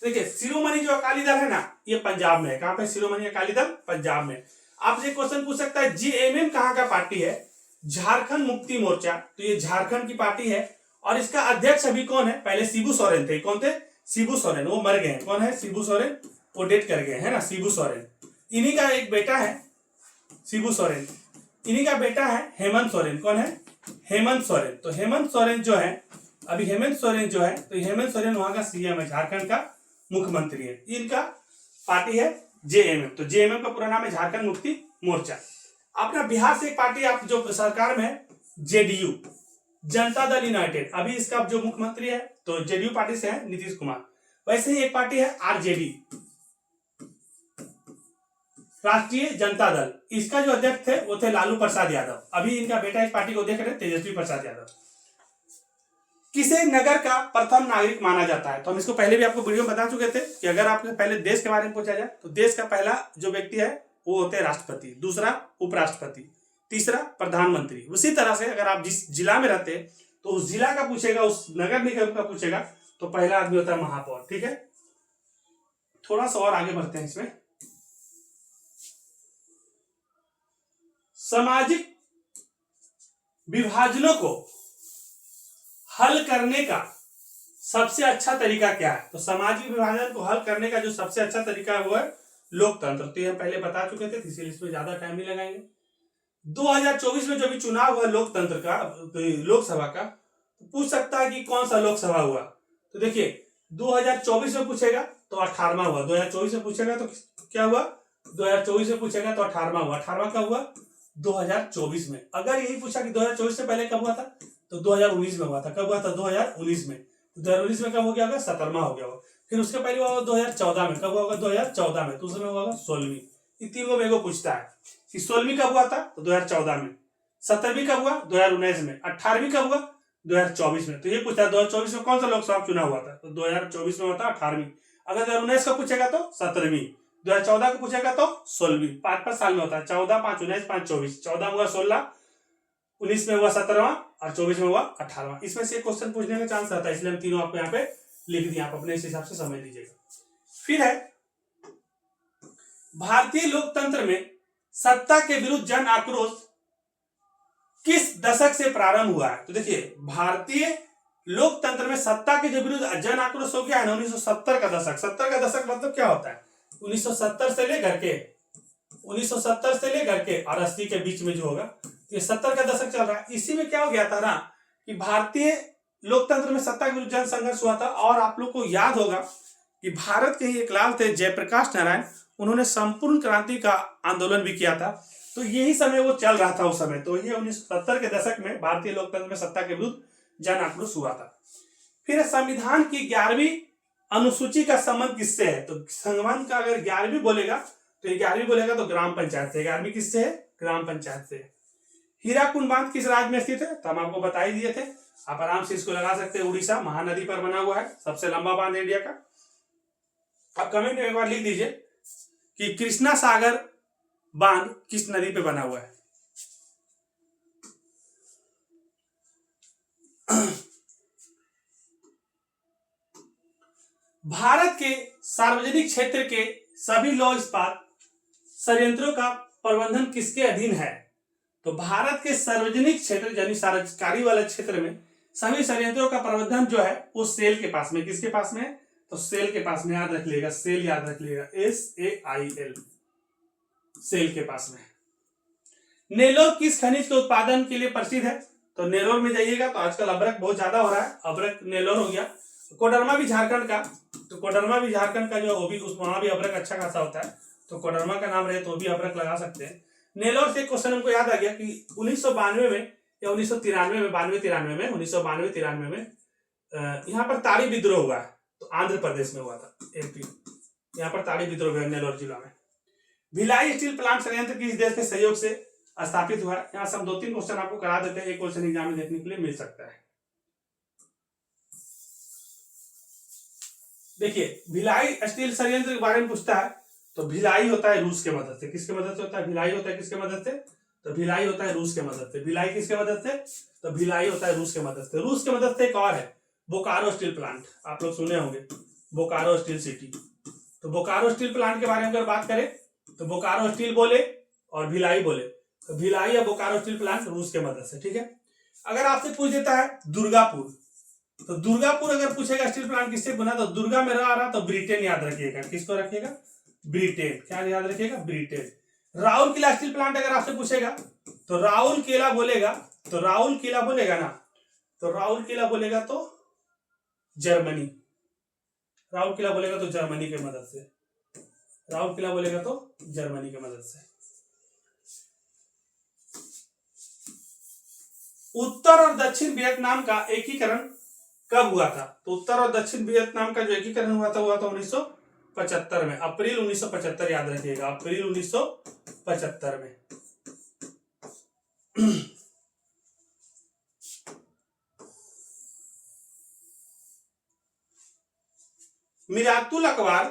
देखिए शिरोमणि जो अकाली दल है ना ये पंजाब में है। कहां पे? शिरोमणि अकाली दल पंजाब में। आपसे क्वेश्चन पूछ सकता है जेएमएम कहां का पार्टी है? झारखंड मुक्ति मोर्चा। तो ये झारखंड की पार्टी है और इसका अध्यक्ष अभी कौन है? पहले शिबू सोरेन थे। कौन थे? शिबू सोरेन। वो मर गए हैं। कौन है? शिबू सोरेन। वो डेथ कर गए है ना, शिबू सोरेन। इन्हीं का एक बेटा है शिबू सोरेन। इन्हीं का बेटा है हेमंत सोरेन। कौन है? हेमंत सोरेन। तो हेमंत सोरेन जो है अभी हेमंत सोरेन जो है तो हेमंत सोरेन वहां का सीएम है, झारखंड का मुख्यमंत्री है। इनका पार्टी है जेएमएम। तो जेएमएम का पूरा नाम है झारखंड मुक्ति मोर्चा। अपना बिहार से एक पार्टी आप जो सरकार में है जेडीयू, जनता दल यूनाइटेड। अभी इसका जो मुख्यमंत्री है तो जेडीयू पार्टी से है नीतीश कुमार। वैसे ही एक पार्टी है आरजेडी, राष्ट्रीय जनता दल। इसका जो अध्यक्ष थे वो थे लालू प्रसाद यादव। अभी इनका बेटा इस पार्टी को देख रहे तेजस्वी प्रसाद यादव। किसे नगर का प्रथम नागरिक माना जाता है? तो हम इसको पहले भी आपको वीडियो में बता चुके थे कि अगर आपको पहले देश के बारे में पूछा जाए तो देश का पहला जो व्यक्ति है वो होते हैं राष्ट्रपति, दूसरा उपराष्ट्रपति, तीसरा प्रधानमंत्री। उसी तरह से अगर आप जिस जिला में रहते हैं तो उस जिला का पूछेगा, उस नगर निगम का पूछेगा तो पहला आदमी होता है महापौर। ठीक है, थोड़ा सा और आगे बढ़ते हैं इसमें। सामाजिक विभाजनों को हल करने का सबसे अच्छा तरीका क्या है? तो सामाजिक विभाजन को हल करने का जो सबसे अच्छा तरीका है वो है लोकतंत्र। तो ये पहले बता चुके थे इसलिए इसमें ज्यादा टाइम नहीं लगाएंगे। 2024 में जो भी चुनाव हुआ लोकतंत्र का, लोकसभा का, तो पूछ सकता है कि कौन सा लोकसभा हुआ। तो देखिए 2024 में पूछेगा तो 18वां हुआ। 2024 में पूछेगा तो क्या हुआ? 2024 में पूछेगा तो 18वां हुआ। 18वां कब हुआ? 2024 में। अगर यही पूछा कि 2024 से पहले कब हुआ था तो 2019 में हुआ था। कब हुआ था? 2019 में। 2019 में कब हो गया होगा? 17वां हो गया होगा। फिर उसके पहले हुआ होगा 2014 में। कब हुआ होगा? 2014 में। तो उसमें हुआ होगा 16वीं। इन तीनों में को पूछता है कि 16वीं कब हुआ था तो 2014 में, 17वीं कब हुआ? 2019 में, 18वीं कब हुआ? 2024 में। तो ये पूछता है 2024 में कौन सा लोकसभा चुनाव हुआ था तो 2024 में हुआ था 18वीं। अगर 2019 का पूछेगा तो 17वीं, 2014 को पूछेगा तो 16वीं। 5-5 साल में होता है। 14, 5, 19, 5, 24। 14 हुआ 16, 19 में हुआ 17वां और 24 में हुआ 18वां। इसमें से क्वेश्चन पूछने का चांस रहता है, इसलिए हम तीनों आपको यहाँ पे लिख दिए, आप अपने हिसाब से समझ लीजिएगा। फिर है भारतीय लोकतंत्र में सत्ता के विरुद्ध जन आक्रोश किस दशक से प्रारंभ हुआ है? तो देखिए, भारतीय लोकतंत्र में सत्ता के जो विरुद्ध जन आक्रोश हो गया है ना 1970 का दशक। 70 का दशक मतलब क्या होता है? 1970 से लेकर के और 80 के बीच में जो होगा, ये 70 का दशक चल रहा है। इसी में क्या हो गया था ना कि भारतीय लोकतंत्र में सत्ता के विरुद्ध जन संघर्ष हुआ था। और आप लोग को याद होगा कि भारत के ही एक लाल थे जयप्रकाश नारायण, उन्होंने संपूर्ण क्रांति का आंदोलन भी किया था। तो यही समय वो चल रहा था उस समय। तो ये 1970 के दशक में भारतीय लोकतंत्र में सत्ता के विरुद्ध जन आक्रोश हुआ था। फिर संविधान की 11वीं अनुसूची का संबंध किससे है? तो संविधान का अगर 11वीं बोलेगा तो 11वीं बोलेगा तो ग्राम पंचायत से। 11वीं किससे है? ग्राम पंचायत से। हीराकुंड बांध किस राज्य में स्थित है? तो हम आपको बता ही दिए थे, आप आराम से इसको लगा सकते हैं। उड़ीसा, महानदी पर बना हुआ है, सबसे लंबा बांध इंडिया का। आप कमेंट में एक बार लिख दीजिए कि कृष्णा सागर बांध किस नदी पे बना हुआ है? भारत के सार्वजनिक क्षेत्र के सभी लौह इस्पात संयंत्रों का प्रबंधन किसके अधीन है? तो भारत के सार्वजनिक क्षेत्र यानी सरकारी वाले क्षेत्र में सभी संयंत्रों का प्रबंधन जो है वो सेल के पास में। किसके पास में? तो सेल के पास में। याद रख लीजिएगा, सेल याद रख लीजिएगा, SAIL, सेल के पास में। नेलोर किस खनिज के उत्पादन के लिए प्रसिद्ध है? तो नेलोर में जाइएगा तो आजकल अभ्रक बहुत ज्यादा हो रहा है, अभ्रक नेलोर हो गया। कोडरमा भी झारखंड का, तो कोडरमा भी झारखंड का जो वो भी वहां भी अभ्रक अच्छा खासा होता है, तो कोडरमा का नाम रहे तो भी अभ्रक लगा सकते हैं। नेलोर से क्वेश्चन हमको याद आ गया कि 1992 में या 1993 में, 1992-93 में यहाँ पर ताड़ी विद्रोह हुआ है। तो आंध्र प्रदेश में हुआ था, MP, यहाँ पर ताड़ी विद्रोह हुआ नेलोर जिला में। भिलाई स्टील प्लांट संयंत्र किस देश के सहयोग से स्थापित हुआ है? यहाँ से हम 2-3 क्वेश्चन आपको करा देते हैं, एक क्वेश्चन एग्जाम में देखने के लिए मिल सकता है। देखिए, भिलाई स्टील संयंत्र के बारे में पूछता है तो भिलाई होता है रूस के मदद से। किसके मदद से होता है? भिलाई होता है किसके मदद से? तो भिलाई होता है रूस के मदद से। भिलाई किसके मदद से? तो भिलाई होता है रूस के मदद से। रूस के मदद से एक और है बोकारो स्टील प्लांट, आप लोग सुने होंगे, बोकारो स्टील सिटी। तो बोकारो स्टील प्लांट के बारे में अगर बात करें तो बोकारो स्टील बोले और भिलाई बोले, तो भिलाई या बोकारो स्टील प्लांट रूस के मदद से। ठीक है। अगर आपसे पूछ देता है दुर्गापुर, तो दुर्गापुर अगर पूछेगा स्टील प्लांट किससे बना, तो दुर्गा में रहा तो ब्रिटेन याद रखिएगा। किसको रखिएगा? ब्रिटेन। क्या याद रखिएगा? ब्रिटेन। राउरकेला स्टील प्लांट अगर आपसे पूछेगा तो राउरकेला बोलेगा, तो राउरकेला बोलेगा ना, तो राउरकेला बोलेगा तो जर्मनी। राउरकेला बोलेगा तो जर्मनी के मदद से। राउरकेला बोलेगा तो जर्मनी के मदद से। उत्तर और दक्षिण वियतनाम का एकीकरण कब हुआ था? तो उत्तर और दक्षिण वियतनाम का जो एकीकरण हुआ था 1975 में, अप्रैल 1975 याद रखिएगा, अप्रैल 1975 में। मिरातुल अखबार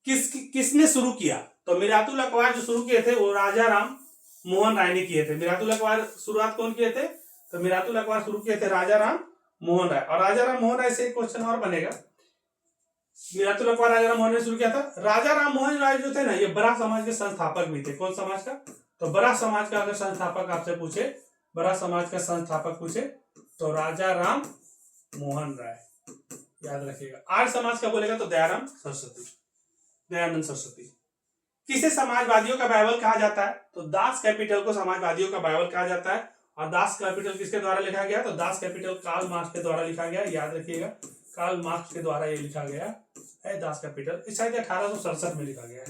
किसने शुरू किया? तो मिरातुल अखबार जो शुरू किए थे वो राजा राम मोहन राय ने किए थे। मिरातुल अखबार शुरुआत कौन किए थे? तो मिरातुल अखबार शुरू किए थे राजा राम मोहन राय। और राजा राम मोहन राय से एक क्वेश्चन और बनेगा, मिरातुल अखबार राजा राम मोहन ने शुरू किया था। राजा राम मोहन राय जो थे ना, ये बड़ा समाज के संस्थापक भी थे। कौन समाज का? तो बड़ा समाज का अगर संस्थापक आपसे पूछे, बड़ा समाज का संस्थापक पूछे तो राजा राम मोहन राय याद रखिएगा। आर्य समाज का बोलेगा तो दयानंद सरस्वती। किसे समाजवादियों का बाइबल कहा जाता है? तो दास कैपिटल को समाजवादियों का बाइबल कहा जाता है। और दास कैपिटल किसके द्वारा लिखा गया? तो दास कैपिटल कार्ल मार्क्स के द्वारा लिखा गया। याद रखिएगा, कार्ल मार्क्स के द्वारा ये लिखा गया है दास कैपिटल। शायद 1867 में लिखा गया है।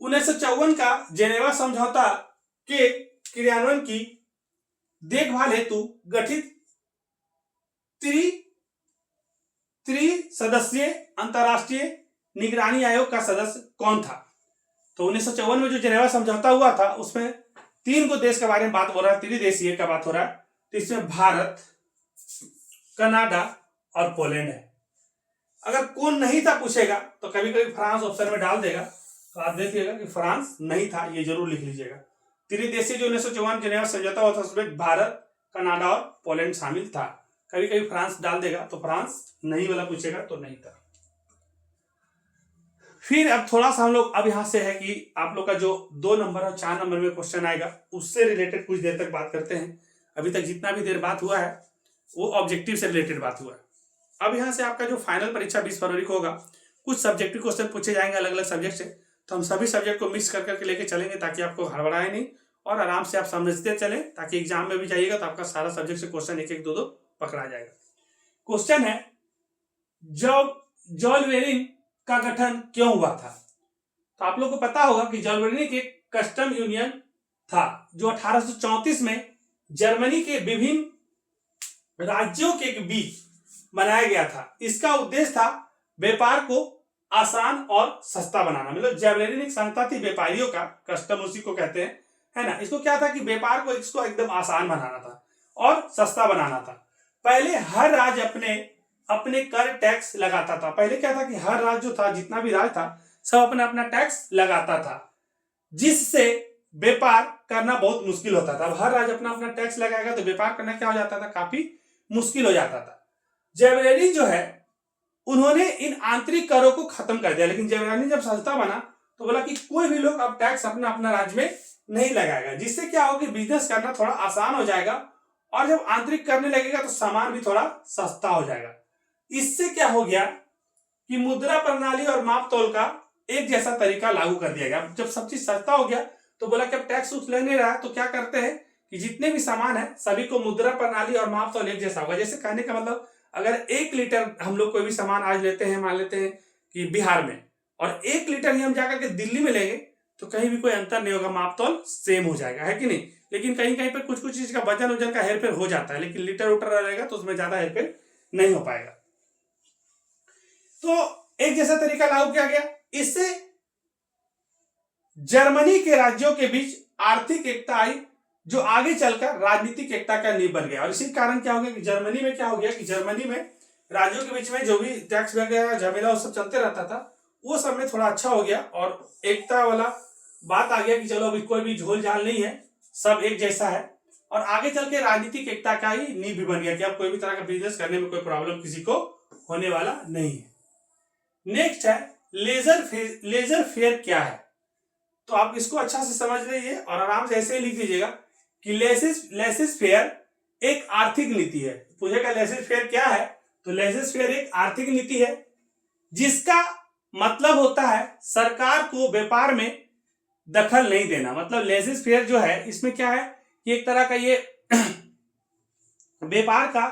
1954 का जेनेवा समझौता के क्रियान्वयन की देखभाल हेतु गठित त्रिसदस्यीय अंतरराष्ट्रीय निगरानी आयोग का सदस्य कौन था? तो 1954 में जो जेनेवा समझौता हुआ था उसमें 3 को देश के बारे में बात हो रहा है, त्रिदेशीय का बात हो रहा है। तो इसमें भारत, कनाडा और पोलैंड है। अगर कौन नहीं था पूछेगा तो कभी कभी फ्रांस ऑप्शन में डाल देगा, तो आप देखिएगा कि फ्रांस नहीं था, ये जरूर लिख लीजिएगा। त्रिदेशीय जो 1954 जेनेवा समझौता हुआ था उसमें भारत, कनाडा और पोलैंड शामिल था। कभी कभी फ्रांस डाल देगा तो फ्रांस नहीं वाला पूछेगा तो नहीं था। फिर अब थोड़ा सा हम लोग अब यहां से है कि आप लोग का जो 2 नंबर और 4 नंबर में क्वेश्चन आएगा उससे रिलेटेड कुछ देर तक बात करते हैं। अभी तक जितना भी देर बात हुआ है वो ऑब्जेक्टिव से रिलेटेड बात हुआ है। अब यहाँ से आपका जो फाइनल परीक्षा 20 फरवरी को होगा, कुछ सब्जेक्टिव क्वेश्चन पूछे जाएंगे अलग अलग सब्जेक्ट से, तो हम सभी सब्जेक्ट को मिक्स कर करके लेके चलेंगे ताकि आपको हड़बड़ाए नहीं और आराम से आप समझते चलें, ताकि एग्जाम में भी जाइएगा तो आपका सारा सब्जेक्ट से क्वेश्चन एक एक दो पकड़ा जाएगा। क्वेश्चन है, जब जॉलवेरिन का गठन क्यों हुआ था? तो आप लोग को पता होगा कि जॉलवेरिन एक कस्टम यूनियन था जो 1834 में जर्मनी के विभिन्न राज्यों के बीच बनाया गया था। इसका उद्देश्य था व्यापार को आसान और सस्ता बनाना। मतलब जॉलवेरिन एक संस्था थी व्यापारियों का, कस्टम उसी को कहते हैं, है ना। इसको क्या था कि व्यापार को इसको एकदम आसान बनाना था और सस्ता बनाना था। पहले हर राज्य अपने कर टैक्स लगाता था। पहले क्या था कि हर राज्य जो था, जितना भी राज्य था, सब अपना अपना टैक्स लगाता था, जिससे व्यापार करना बहुत मुश्किल होता था। अब हर राज्य अपना अपना टैक्स लगाएगा तो व्यापार करना क्या हो जाता था, काफी मुश्किल हो जाता था। जॉलवेरिन जो है उन्होंने इन आंतरिक करों को खत्म कर दिया। लेकिन जॉलवेरिन जब संस्था बना तो बोला कि कोई भी लोग अब टैक्स अपना अपना राज्य में नहीं लगाएगा, जिससे क्या होगा, बिजनेस करना थोड़ा आसान हो जाएगा और जब आंतरिक करने लगेगा तो सामान भी थोड़ा सस्ता हो जाएगा। इससे क्या हो गया कि मुद्रा प्रणाली और माप तोल का एक जैसा तरीका लागू कर दिया गया। जब सब चीज सस्ता हो गया तो बोला कि अब टैक्स उस ले नहीं रहा है तो क्या करते हैं कि जितने भी सामान है सभी को मुद्रा प्रणाली और माप तोल एक जैसा होगा। जैसे कहने का मतलब, अगर 1 लीटर हम लोग कोई भी सामान आज लेते हैं, मान लेते हैं कि बिहार में, और 1 लीटर ही हम जाकर के दिल्ली में लेंगे तो कहीं भी कोई अंतर नहीं होगा, माप तोल सेम हो जाएगा, है कि नहीं। लेकिन कहीं कहीं पर कुछ कुछ चीज का वजन का हेरफेर हो जाता है, लेकिन लीटर उटर रहेगा तो उसमें ज्यादा हेरफेर नहीं हो पाएगा। तो एक जैसा तरीका लागू किया गया। इससे जर्मनी के राज्यों के बीच आर्थिक एकता आई, जो आगे चलकर राजनीतिक एकता का नींव बन गया। और इसी कारण क्या हो गया कि जर्मनी में क्या हो गया कि जर्मनी में राज्यों के बीच में जो भी टैक्स वगैरह झमेला वो सब चलते रहता था, वो सब में थोड़ा अच्छा हो गया और एकता वाला बात आ गया कि चलो अभी कोई भी झोल झाल नहीं है, सब एक जैसा है। और आगे चल के राजनीतिक एकता का ही नींव भी बन गया कि अब कोई भी तरह का बिजनेस करने में कोई प्रॉब्लम किसी को होने वाला नहीं है। नेक्स्ट है लेजर फेयर क्या है? तो आप इसको अच्छा से समझ लीजिए और आराम से ऐसे ही लिख दीजिएगा कि लेसेस फेयर एक आर्थिक नीति है। पूछेगा लेसेस फेयर क्या है, तो लेसेस फेयर एक आर्थिक नीति है जिसका मतलब होता है सरकार को व्यापार में दखल नहीं देना। मतलब लेसेस फेयर जो है इसमें क्या है कि एक तरह का ये व्यापार का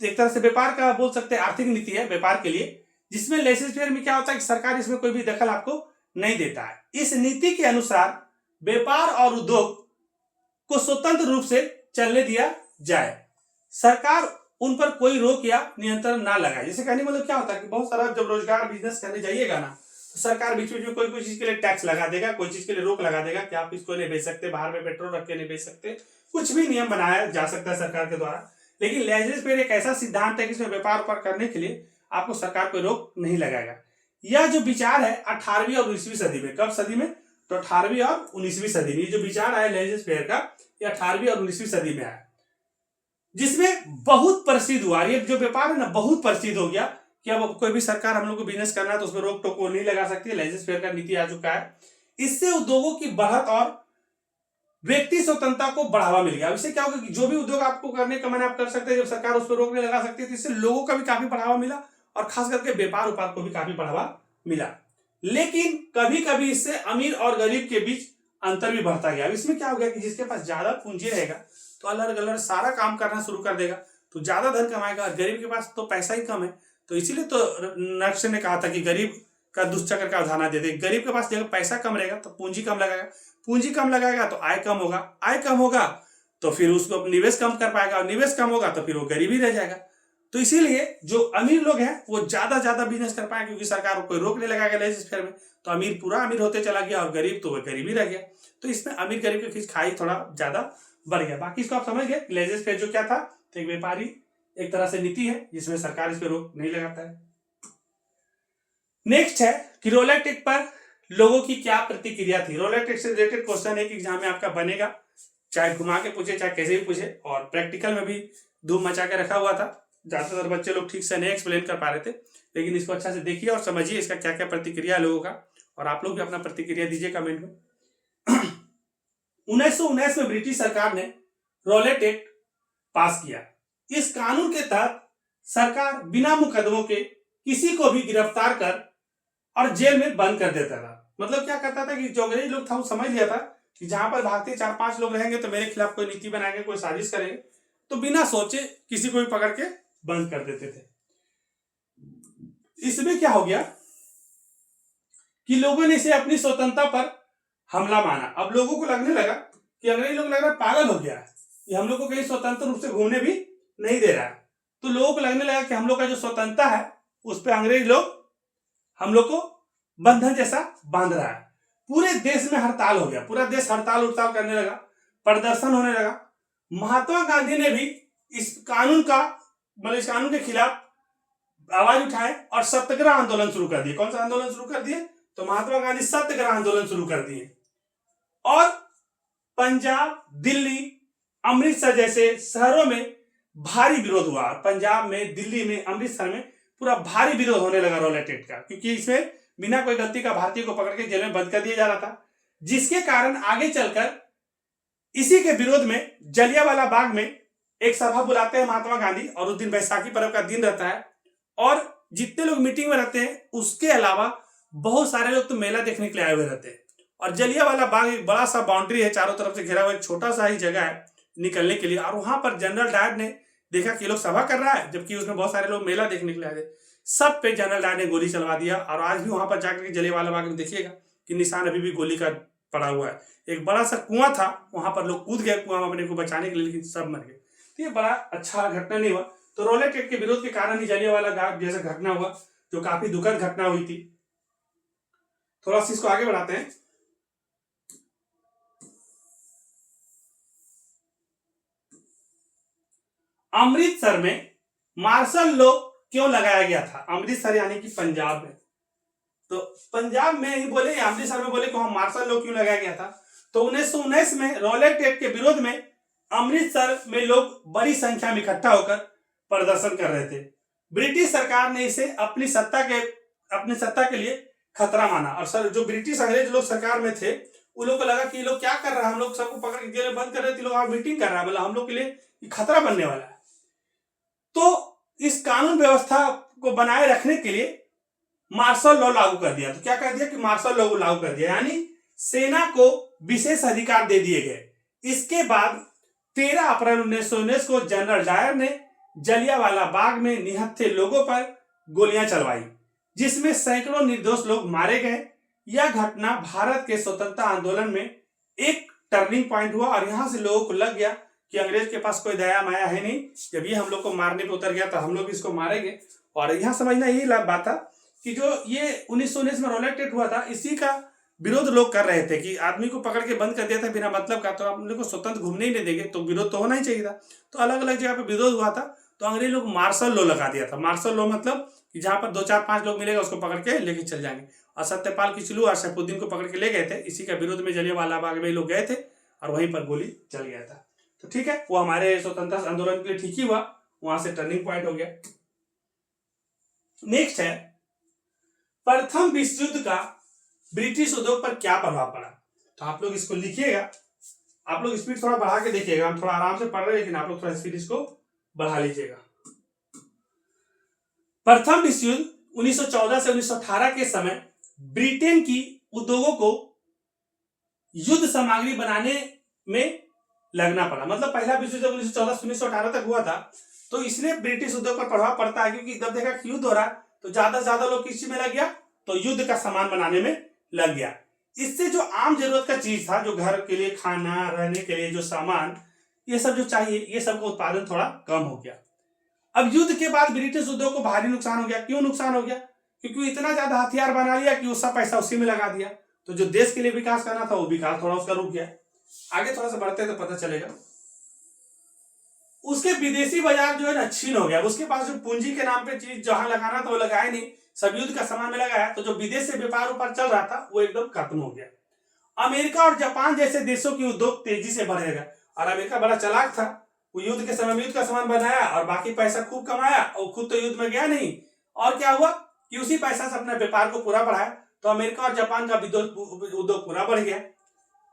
एक तरह से व्यापार का बोल सकते हैं आर्थिक नीति है व्यापार के लिए, जिसमें लेसेस फेयर में क्या होता है कि सरकार इसमें कोई भी दखल आपको नहीं देता है। इस नीति के अनुसार व्यापार और उद्योग को स्वतंत्र रूप से चलने दिया जाए, सरकार उन पर कोई रोक या नियंत्रण ना लगाए। जैसे कहने का मतलब क्या होता है कि बहुत सारा जब रोजगार बिजनेस करने जाइएगा ना तो सरकार बीच बीच में कोई चीज के लिए टैक्स लगा देगा, कोई चीज के लिए रोक लगा देगा कि आप इसको नहीं बेच सकते, बाहर में पेट्रोल रख के नहीं बेच सकते, कुछ भी नियम बनाया जा सकता है सरकार के द्वारा। लेकिन लेसेस फेयर एक ऐसा सिद्धांत है कि इसमें व्यापार करने के लिए आपको सरकार कोई रोक नहीं लगाएगा। यह जो विचार है 18वीं और 19वीं सदी में, कब सदी में, तो 18वीं और 19वीं सदी में जो विचार आया लेसेस फेयर का, ये 18वीं और 19वीं सदी में आया, जिसमें बहुत प्रसिद्ध हुआ। ये जो व्यापार है ना बहुत प्रसिद्ध हो गया कि अब कोई भी सरकार हम लोग को बिजनेस करना है तो उसमें रोक टोक नहीं लगा सकती है। लेसेस फेयर का नीति आ चुका है। इससे उद्योगों की बढ़त और व्यक्ति स्वतंत्रता को बढ़ावा मिल गया। इससे क्या होगा कि जो भी उद्योग आपको करने का मन आप कर सकते हैं, जब सरकार उस पर रोक नहीं लगा सकती है तो इससे लोगों का भी काफी बढ़ावा मिला और खास करके व्यापार उपार को भी काफी बढ़ावा मिला। लेकिन कभी कभी इससे अमीर और गरीब के बीच अंतर भी बढ़ता गया। अब इसमें क्या हो गया कि जिसके पास ज्यादा पूंजी रहेगा तो अलग अलग सारा काम करना शुरू कर देगा तो ज्यादा धन कमाएगा। गरीब के पास तो पैसा ही कम है, तो इसीलिए तो नक्श ने कहा था कि गरीब का दुष्चक्र का उदाहरण देते। गरीब के पास जब पैसा कम रहेगा तो पूंजी कम लगाएगा, पूंजी कम लगाएगा तो आय कम होगा, आय कम होगा तो फिर उसको निवेश कम कर पाएगा और निवेश कम होगा तो फिर वो गरीबी रह जाएगा। तो इसीलिए जो अमीर लोग हैं वो ज्यादा बिजनेस कर पाए क्योंकि सरकार को कोई रोक नहीं लगाएगा लेसेस फेयर में, तो अमीर पूरा अमीर होते चला गया और गरीब तो वह गरीबी रह गया। तो इसमें अमीर गरीब की खींच खाई थोड़ा ज्यादा बढ़ गया। बाकी इसको आप समझ गए लेसेस फेयर जो क्या था, तो एक व्यापारी एक तरह से नीति है जिसमें सरकार इस पर रोक नहीं लगाता है। नेक्स्ट है कि रोलेट एक्ट पर लोगों की क्या प्रतिक्रिया थी। रोलेट एक्ट से रिलेटेड क्वेश्चन है कि एग्जाम में आपका बनेगा, चाहे घुमा के पूछे चाहे कैसे भी पूछे, और प्रैक्टिकल में भी धूम मचा के रखा हुआ था। ज्यादातर बच्चे लोग ठीक से नहीं एक्सप्लेन कर पा रहे थे, लेकिन इसको अच्छा से देखिए और समझिए इसका क्या क्या प्रतिक्रिया है लोगों का, और आप लोग भी अपना प्रतिक्रिया दीजिए कमेंट में। 1919 में ब्रिटिश सरकार ने रोलेट एक्ट पास किया। इस कानून के तहत सरकार बिना मुकदमों के किसी को भी गिरफ्तार कर और जेल में बंद कर देता था। मतलब क्या करता था कि जो अंग्रेज लोग था वो समझ लिया था कि जहां पर भारतीय 4-5 लोग रहेंगे तो मेरे खिलाफ कोई नीति बनाएंगे, कोई साजिश करेंगे, तो बिना सोचे किसी को भी पकड़ के बंद कर देते थे। इसमें क्या हो गया कि लोगों ने इसे अपनी स्वतंत्रता पर हमला माना। अब लोगों को लगने लगा कि अंग्रेज लोग लग रहा है पागल हो गया है, ये हम लोग को कहीं स्वतंत्र रूप से घूमने भी नहीं दे रहा है। तो लोगों को लगने लगा कि हम लोग का जो स्वतंत्रता है उस पर अंग्रेज लोग हम लोग को बंधन जैसा बांध रहा है। पूरे देश में हड़ताल हो गया, पूरा देश हड़ताल उड़ताल करने लगा, प्रदर्शन होने लगा। महात्मा गांधी ने भी इस कानून के खिलाफ आवाज उठाए और सत्याग्रह आंदोलन शुरू कर दिए। कौन सा आंदोलन शुरू कर दिए? तो महात्मा गांधी सत्याग्रह आंदोलन शुरू कर दिए। और पंजाब, दिल्ली, अमृतसर जैसे शहरों में भारी विरोध हुआ। पंजाब में, दिल्ली में, अमृतसर में पूरा भारी विरोध होने लगा रोलेट एक्ट का, क्योंकि इसमें बिना कोई गलती का भारतीय को पकड़ के जेल में बंद कर दिया जा रहा था, जिसके कारण आगे चलकर इसी के विरोध में जलियांवाला बाग में एक सभा बुलाते हैं महात्मा गांधी, और उस दिन बैसाखी पर्व का दिन रहता है, और जितने लोग मीटिंग में रहते हैं उसके अलावा बहुत सारे लोग तो मेला देखने के लिए आए हुए रहते हैं। और जलियांवाला बाग एक बड़ा सा बाउंड्री है, चारों तरफ से घिरा हुआ एक छोटा सा ही जगह है निकलने के लिए, और वहां पर जनरल डायर ने देखा कि लोग सभा कर रहा है, जबकि उसमें बहुत सारे लोग मेला देखने के लिए आए थे। सब पे जनरल डायर ने गोली चलवा दिया, और आज भी वहां पर जाकर जलियांवाला बाग में देखिएगा कि निशान अभी भी गोली का पड़ा हुआ है। एक बड़ा सा कुआं था, वहां पर लोग कूद गए कुआं में अपने को बचाने के लिए, लेकिन सब मर गए। तो ये बड़ा अच्छा घटना नहीं हुआ। तो रोलेट एक्ट के विरोध के कारण ही जलियांवाला बाग जैसा घटना हुआ, जो काफी दुखद घटना हुई थी। थोड़ा सा इसको आगे बढ़ाते हैं। अमृतसर में मार्शल लॉ क्यों लगाया गया था? अमृतसर यानी कि पंजाब में, तो पंजाब में ही बोले, अमृतसर में बोले कि वहां मार्शल लॉ क्यों लगाया गया था? तो 1919 में रोलेट एक्ट के विरोध में अमृतसर में लोग बड़ी संख्या में इकट्ठा होकर प्रदर्शन कर रहे थे। ब्रिटिश सरकार ने इसे अपनी सत्ता के लिए खतरा माना, और सर जो ब्रिटिश अंग्रेज लोग सरकार में थे उन लोग को लगा कि ये लोग क्या कर रहा है, हम लोग सबको पकड़ के जेल में बंद कर रहे थे, लोग आप मीटिंग कर रहा है, बोला हम लोग के लिए खतरा बनने वाला है। तो इस कानून व्यवस्था को बनाए रखने के लिए मार्शल लॉ लागू कर दिया। तो क्या कर दिया कि मार्शल लॉ को लागू कर दिया, यानी सेना को विशेष अधिकार दे दिए गए। इसके बाद 13 अप्रैल 1919 को जनरल डायर ने जलियांवाला बाग में निहत्थे लोगों पर गोलियां चलवाई, जिसमें सैकड़ों निर्दोष लोग मारे गए। यह घटना भारत के स्वतंत्रता आंदोलन में एक टर्निंग पॉइंट हुआ, और यहां से लोगों को लग गया कि अंग्रेज के पास कोई दया माया है नहीं, जब ये हम लोग को मारने पे उतर गया तो हम लोग इसको मारेंगे। और यहाँ समझना यही बात था कि जो ये 1919 में रोलेट एक्ट हुआ था, इसी का विरोध लोग कर रहे थे कि आदमी को पकड़ के बंद कर दिया था बिना मतलब का, तो आप लोग को स्वतंत्र घूमने ही नहीं देंगे, तो विरोध तो होना ही चाहिए था। तो अलग अलग जगह पे विरोध हुआ था, तो अंग्रेज लोग मार्शल लॉ लगा दिया था। मार्शल लॉ मतलब कि जहां पर 2-4-5 लोग मिलेगा उसको पकड़ के लेके चल जाएंगे। और सत्यपाल किचलू और सैफुद्दीन को पकड़ के ले गए थे, इसी का विरोध में जलियांवाला बाग में लोग गए थे और वहीं पर गोली चल गया था। तो ठीक है, वो हमारे स्वतंत्रता आंदोलन के लिए ठीक ही हुआ, वहां से टर्निंग पॉइंट हो गया। नेक्स्ट है प्रथम विश्व युद्ध का ब्रिटिश उद्योग पर क्या प्रभाव पड़ा? तो आप लोग इसको लिखिएगा, आप लोग स्पीड थोड़ा बढ़ा के देखिएगा, हम थोड़ा आराम से पढ़ रहे हैं लेकिन आप लोग थोड़ा स्पीड इसको बढ़ा लीजिएगा। प्रथम विश्व युद्ध 1914 से 1918 के समय ब्रिटेन की उद्योगों को युद्ध सामग्री बनाने में लगना पड़ा। मतलब पहला विश्व युद्ध 1914 से 1918 तक हुआ था, तो इसलिए ब्रिटिश उद्योग पर प्रभाव पड़ता है, क्योंकि जब देखा कि युद्ध हो रहा है तो ज्यादा से ज्यादा लोग किस चीज में लग गया, तो युद्ध का सामान बनाने में लग गया। इससे जो आम जरूरत का चीज था, जो घर के लिए खाना, रहने के लिए जो सामान, ये सब जो चाहिए, ये सब का उत्पादन थोड़ा कम हो गया। अब युद्ध के बाद ब्रिटिश उद्योग को भारी नुकसान हो गया। क्यों नुकसान हो गया? क्योंकि इतना ज्यादा हथियार बना लिया कि उसका पैसा उसी में लगा दिया, तो जो देश के लिए विकास करना था वो विकास थोड़ा उसका रुक गया। आगे थोड़ा सा बढ़ते हैं तो पता चलेगा। उसके विदेशी बाजार जो है ना छीन हो गया, उसके पास जो पूंजी के नाम पे चीज जहां लगाना था वो लगाया नहीं, सब युद्ध का सामान में लगाया, तो जो विदेश से व्यापार उपार चल रहा था वो एकदम खत्म हो गया। अमेरिका और जापान जैसे देशों की उद्योग तेजी से बढ़ेगा, और अमेरिका बड़ा चालाक था, वो युद्ध के समय में युद्ध का सामान बनाया और बाकी पैसा खूब कमाया, और खुद तो युद्ध में गया नहीं, और क्या हुआ कि उसी पैसा से अपने व्यापार को पूरा बढ़ाया, तो अमेरिका और जापान का उद्योग पूरा बढ़ गया,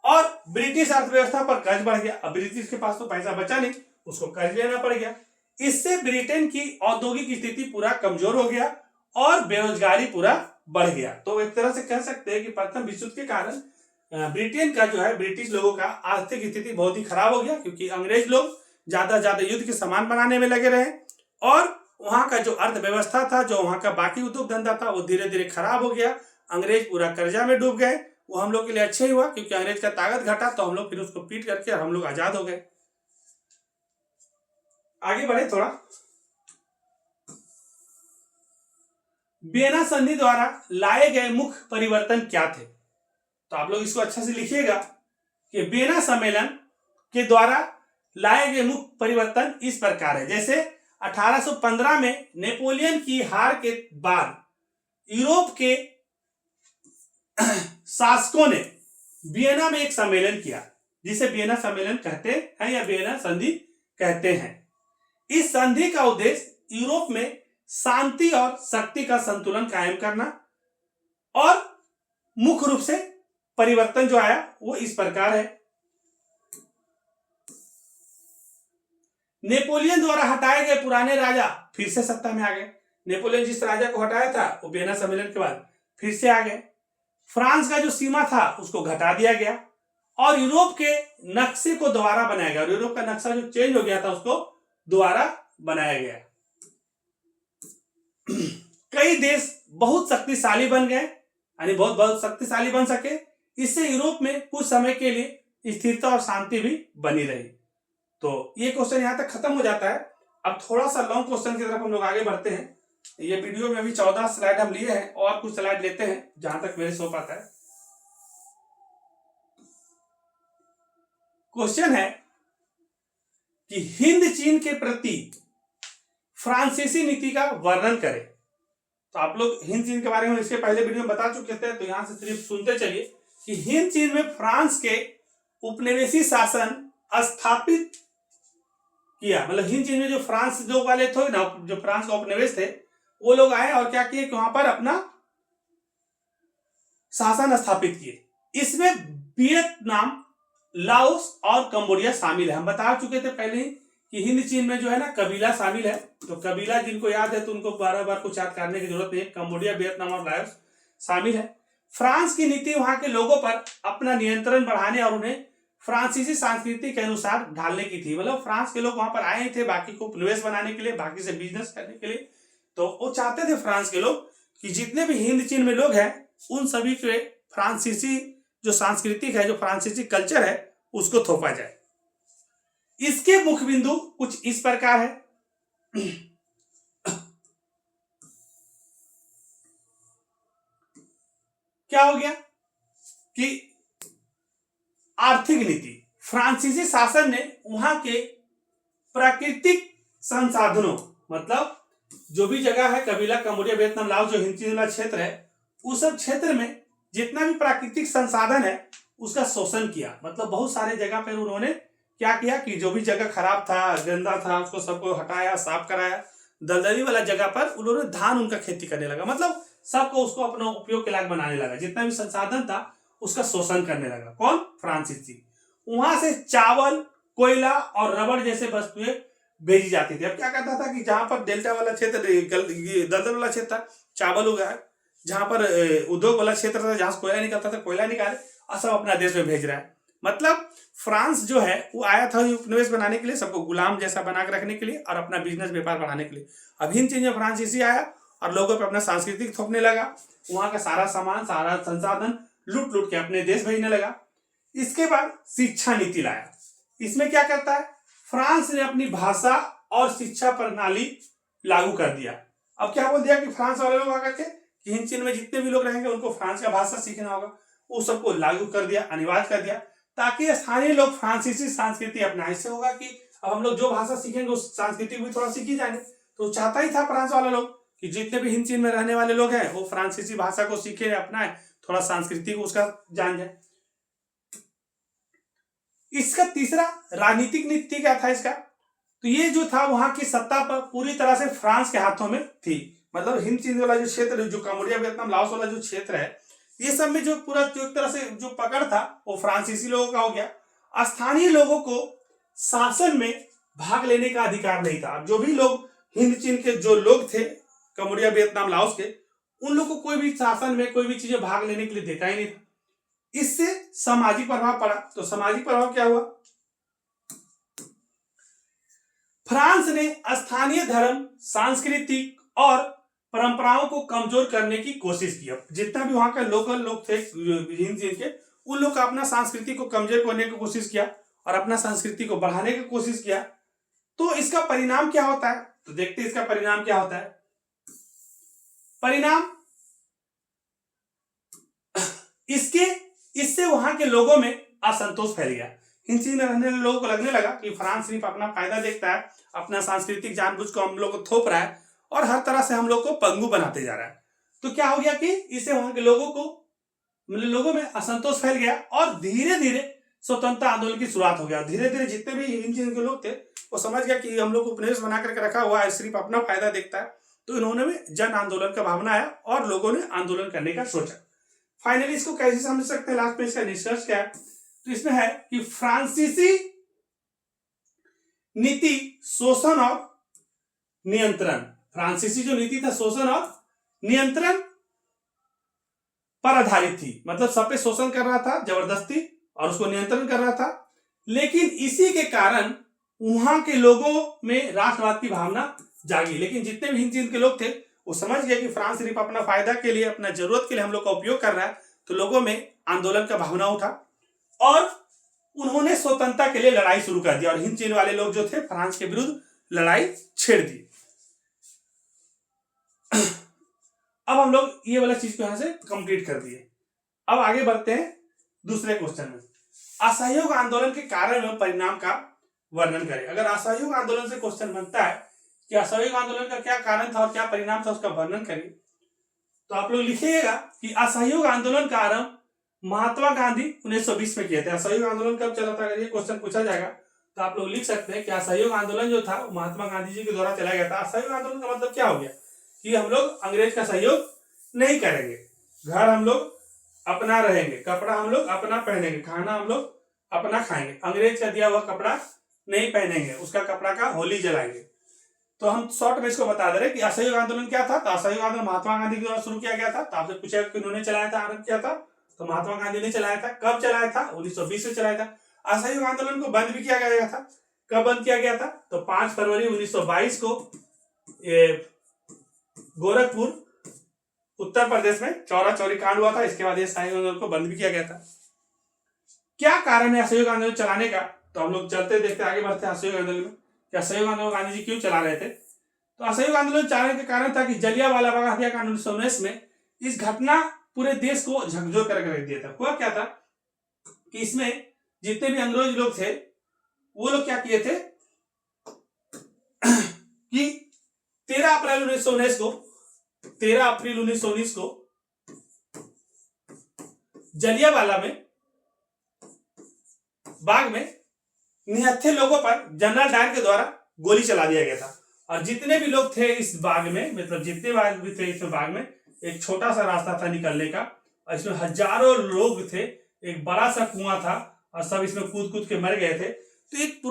और ब्रिटिश अर्थव्यवस्था पर कर्ज बढ़ गया। अब ब्रिटिश के पास तो पैसा बचा नहीं, उसको कर्ज लेना पड़ गया। इससे ब्रिटेन की औद्योगिक स्थिति पूरा कमजोर हो गया और बेरोजगारी पूरा बढ़ गया। तो एक तरह से कह सकते हैं कि प्रथम विश्व युद्ध के कारण ब्रिटेन का जो है, ब्रिटिश लोगों का आर्थिक स्थिति बहुत ही खराब हो गया, क्योंकि अंग्रेज लोग ज्यादा ज्यादा युद्ध के सामान बनाने में लगे रहे, और वहां का जो अर्थव्यवस्था था, जो वहां का बाकी उद्योग धंधा था, वो धीरे धीरे खराब हो गया। अंग्रेज पूरा कर्जा में डूब गए। वो हम लोग के लिए अच्छे ही हुआ, क्योंकि अंग्रेज का ताकत घटा, तो हम लोग फिर उसको पीट करके हम लोग आजाद हो गए। आगे बढ़े थोड़ा। वियना संधि द्वारा लाए गए मुख्य परिवर्तन क्या थे? तो आप लोग इसको अच्छे से लिखिएगा कि वियना सम्मेलन के द्वारा लाए गए मुख्य परिवर्तन इस प्रकार है। जैसे 1815 में नेपोलियन की हार के बाद यूरोप के शासकों ने वियना में एक सम्मेलन किया, जिसे वियना सम्मेलन कहते हैं या वियना संधि कहते हैं। इस संधि का उद्देश्य यूरोप में शांति और शक्ति का संतुलन कायम करना, और मुख्य रूप से परिवर्तन जो आया वो इस प्रकार है। नेपोलियन द्वारा हटाए गए पुराने राजा फिर से सत्ता में आ गए। नेपोलियन जिस राजा को हटाया था वो वियना सम्मेलन के बाद फिर से आ गए। फ्रांस का जो सीमा था उसको घटा दिया गया, और यूरोप के नक्शे को दोबारा बनाया गया। यूरोप का नक्शा जो चेंज हो गया था उसको दोबारा बनाया गया। कई देश बहुत शक्तिशाली बन गए, यानी बहुत शक्तिशाली बन सके। इससे यूरोप में कुछ समय के लिए स्थिरता और शांति भी बनी रही। तो ये क्वेश्चन यहां तक खत्म हो जाता है। अब थोड़ा सा लॉन्ग क्वेश्चन की तरफ हम लोग आगे बढ़ते हैं। ये वीडियो में अभी 14 स्लाइड हम लिए हैं, और कुछ स्लाइड लेते हैं जहां तक मेरे से हो पाता है। क्वेश्चन है कि हिंद चीन के प्रति फ्रांसीसी नीति का वर्णन करें। तो आप लोग हिंद चीन के बारे में इसके पहले वीडियो में बता चुके थे, तो यहां से सिर्फ सुनते चलिए कि हिंद चीन में फ्रांस के उपनिवेशी शासन स्थापित किया। मतलब हिंद चीन में जो फ्रांस लोग वाले थे ना, जो फ्रांस का उपनिवेश थे, वो लोग आए और क्या किए कि वहां पर अपना शासन स्थापित किए। इसमें वियतनाम, लाओस और कंबोडिया शामिल है। हम बता चुके थे पहले ही कि हिंद चीन में जो है ना कबीला शामिल है। तो कबीला जिनको याद है तो उनको बार बार कुछ याद करने की जरूरत नहीं है। कंबोडिया, वियतनाम और लाओस शामिल है। फ्रांस की नीति वहां के लोगों पर अपना नियंत्रण बढ़ाने और उन्हें फ्रांसीसी संस्कृति के अनुसार ढालने की थी। मतलब फ्रांस के लोग वहां पर आए थे बाकी को उपनिवेश बनाने के लिए, बाकी से बिजनेस करने के लिए। तो वो चाहते थे फ्रांस के लोग कि जितने भी हिंद चीन में लोग हैं उन सभी के फ्रांसीसी जो सांस्कृतिक है, जो फ्रांसीसी कल्चर है, उसको थोपा जाए। इसके मुख्य बिंदु कुछ इस प्रकार है। क्या हो गया कि आर्थिक नीति, फ्रांसीसी शासन ने वहां के प्राकृतिक संसाधनों, मतलब जो भी जगह है कबीला, कंबोडिया, वियतनाम, लाओस, जो हिंद चीन वाला क्षेत्र है, उस सब क्षेत्र में जितना भी प्राकृतिक संसाधन है उसका शोषण किया। मतलब बहुत सारे जगह पर उन्होंने क्या किया कि जो भी जगह खराब था, गंदा था, उसको सबको हटाया, साफ कराया। दलदली वाला जगह पर उन्होंने धान उनका खेती करने लगा। मतलब सबको उसको अपना उपयोग के लायक बनाने लगा। जितना भी संसाधन था उसका शोषण करने लगा। कौन? फ्रांसीसी। वहां से चावल, कोयला और रबड़ जैसे वस्तुएं भेजी जाती थी। अब क्या करता था कि जहां पर डेल्टा वाला क्षेत्र, दलदल वाला क्षेत्र था, चावल उगाए, जहां पर उद्योग वाला क्षेत्र था, जहां से कोयला निकलता था, कोयला निकाले और सब अपना देश में भेज रहा है। मतलब फ्रांस जो है वो आया था उपनिवेश बनाने के लिए, सबको गुलाम जैसा बना के रखने के लिए और अपना बिजनेस व्यापार बढ़ाने के लिए। अब हिंद चीन में फ्रांसीसी आया और लोगों पे अपना सांस्कृतिक थोपने लगा। वहां का सारा सामान, सारा संसाधन लूट लूट के अपने देश भेजने लगा। इसके बाद शिक्षा नीति लाया। इसमें क्या करता है, फ्रांस ने अपनी भाषा और शिक्षा प्रणाली लागू कर दिया। अब क्या बोल दिया कि फ्रांस वाले लोग आकर के कि हिंद चीन में जितने भी लोग रहेंगे उनको फ्रांस का भाषा सीखना होगा। वो सबको लागू कर दिया, अनिवार्य कर दिया, ताकि स्थानीय लोग फ्रांसीसी संस्कृति अपनाएं। इससे होगा कि अब हम लोग जो भाषा सीखेंगे उस संस्कृति को भी थोड़ा सीखी जाएंगे। तो चाहता ही था फ्रांस वाला लोग कि जितने भी हिंद चीन में रहने वाले लोग हैं वो फ्रांसीसी भाषा को सीखे, अपनाए, थोड़ा संस्कृति को उसका जान जाए। इसका तीसरा राजनीतिक नीति क्या था इसका, तो ये जो था वहां की सत्ता पर पूरी तरह से फ्रांस के हाथों में थी। मतलब हिंद चीन वाला जो क्षेत्र, जो कम्बोडिया वियतनाम लाओस वाला जो क्षेत्र है, ये सब में जो पूरा जो एक तरह से जो पकड़ था वो फ्रांसीसी लोगों का हो गया। स्थानीय लोगों को शासन में भाग लेने का अधिकार नहीं था। जो भी लोग हिंद चीन के जो लोग थे कम्बोडिया वियतनाम लाओस के, उन लोग को कोई भी शासन में कोई भी चीजें भाग लेने के लिए देता ही नहीं था। इससे सामाजिक प्रभाव पड़ा। तो सामाजिक प्रभाव क्या हुआ, फ्रांस ने स्थानीय धर्म, सांस्कृतिक और परंपराओं को कमजोर करने की कोशिश की। जितना भी वहां का लोकल लोग थे हिंद चीन के, उन लोग का अपना संस्कृति को कमजोर करने की कोशिश किया और अपना संस्कृति को बढ़ाने की कोशिश किया। तो इसका परिणाम क्या होता है, तो देखते हैं इसका परिणाम क्या होता है। परिणाम इससे वहां के लोगों में असंतोष फैल गया। हिंद चीन में रहने वाले लोगों को लगने लगा कि फ्रांस सिर्फ अपना फायदा देखता है, अपना सांस्कृतिक जानबूझ को हम लोग को थोप रहा है और हर तरह से हम लोग को पंगु बनाते जा रहा है। तो क्या हो गया कि इससे वहां के लोगों को, मतलब लोगों में असंतोष फैल गया और धीरे धीरे स्वतंत्रता आंदोलन की शुरुआत हो गया। धीरे धीरे जितने भी हिंद चीन के लोग थे वो समझ गया कि हम लोग उपनिवेश बना करके रखा हुआ है, सिर्फ अपना फायदा देखता है। तो इन्होंने भी जन आंदोलन का भावना आया और लोगों ने आंदोलन करने का सोचा। फाइनली इसको कैसे समझ सकते हैं, लास्ट में इसका निष्कर्ष क्या है, तो इसमें है कि फ्रांसीसी नीति शोषण और नियंत्रण, फ्रांसीसी जो नीति था शोषण और नियंत्रण पर आधारित थी। मतलब सब पे शोषण कर रहा था जबरदस्ती और उसको नियंत्रण कर रहा था। लेकिन इसी के कारण वहां के लोगों में राष्ट्रवाद की भावना जागी। लेकिन जितने भी हिंद चीन के लोग थे वो समझ गए कि फ्रांस सिर्फ अपना फायदा के लिए, अपना जरूरत के लिए हम लोग का उपयोग कर रहा है। तो लोगों में आंदोलन का भावना उठा और उन्होंने स्वतंत्रता के लिए लड़ाई शुरू कर दी और हिंद चीन वाले लोग जो थे फ्रांस के विरुद्ध लड़ाई छेड़ दी। अब हम लोग ये वाला चीज को यहां से कंप्लीट कर दिए। अब आगे बढ़ते हैं दूसरे क्वेश्चन में। असहयोग आंदोलन के कारण एवं परिणाम का वर्णन करें। अगर असहयोग आंदोलन से क्वेश्चन बनता है कि असहयोग आंदोलन का क्या कारण था और क्या परिणाम था, उसका वर्णन करिए, तो आप लोग लिखिएगा कि असहयोग आंदोलन का आरंभ महात्मा गांधी 1920 में किए थे। असहयोग आंदोलन कब चला था, अगर ये क्वेश्चन पूछा जाएगा तो आप लोग लिख सकते हैं कि असहयोग आंदोलन जो था महात्मा गांधी जी के द्वारा चलाया गया था। असहयोग आंदोलन का मतलब क्या हो गया कि हम लोग अंग्रेज का सहयोग नहीं करेंगे, घर हम लोग अपना रहेंगे, कपड़ा हम लोग अपना पहनेंगे, खाना हम लोग अपना खाएंगे, अंग्रेज का दिया हुआ कपड़ा नहीं पहनेंगे, उसका कपड़ा का होली जलाएंगे। तो हम शॉर्ट में इसको बता दे रहे कि असहयोग आंदोलन क्या था। तो असहयोग आंदोलन महात्मा गांधी के द्वारा शुरू किया गया था। तो आपसे पूछा कि उन्होंने चलाया था, आरंभ किया था, तो महात्मा गांधी ने चलाया था। कब चलाया था, 1920 में चलाया था। असहयोग आंदोलन को बंद भी किया गया था। कब बंद किया गया था, तो 5 फरवरी 1922 को गोरखपुर उत्तर प्रदेश में चौरा चौरी कांड हुआ था। इसके बाद ये असहयोग आंदोलन को बंद भी किया गया था। क्या कारण है असहयोग आंदोलन चलाने का, तो हम लोग चलते देखते आगे बढ़ते हैं असहयोग आंदोलन में कि असहयोग आंदोलन गांधी जी क्यों चला रहे थे। तो असहयोग आंदोलन चलाने का कारण था कि जलियांवाला बाग हत्याकांड 1919 में इस घटना पूरे देश को झकझोर करके रख दिया था। हुआ क्या था कि इसमें जितने भी अंग्रेज लोग थे वो लोग क्या किए थे कि 13 अप्रैल 1919 को जलियांवाला बाग में निहत्थे लोगों पर जनरल डायर के द्वारा गोली चला दिया गया था। और जितने भी लोग थे इस बाग में, मतलब जितने भी थे इस बाग में, एक छोटा सा रास्ता था निकलने का और इसमें हजारों लोग थे, एक बड़ा सा कुआं था और सब इसमें कूद कूद के मर गए थे। तो एक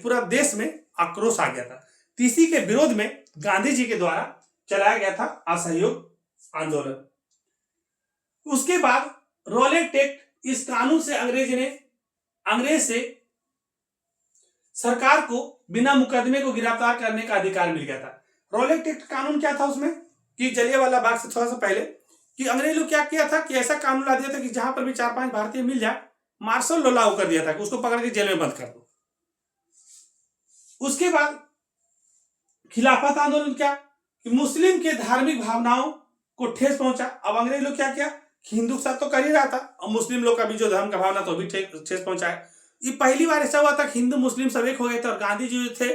पूरा देश में आक्रोश आ गया था। तो इसी के विरोध में गांधी जी के द्वारा चलाया गया था असहयोग आंदोलन। उसके बाद रॉलेट एक्ट, इस कानून से अंग्रेज से सरकार को बिना मुकदमे को गिरफ्तार करने का अधिकार मिल गया था। रॉलेट एक्ट कानून क्या था उसमें कि जलियांवाला बाग से थोड़ा सा पहले कि अंग्रेज लोग क्या किया था कि ऐसा कानून ला दिया था कि जहां पर भी 4-5 भारतीय मिल जाए, मार्शल लॉ लागू कर दिया था कि उसको पकड़ के जेल में बंद कर दो। उसके बाद खिलाफत आंदोलन, क्या कि मुस्लिम के धार्मिक भावनाओं को ठेस पहुंचा। अब अंग्रेज लोग क्या किया कि हिंदू के साथ तो कर ही रहा था और मुस्लिम लोग का भी जो धर्म का भावना तो भी ठेस पहुंचाया। ये पहली बार ऐसा हुआ था कि हिंदू मुस्लिम सब एक हो गए थे और गांधी जी जो थे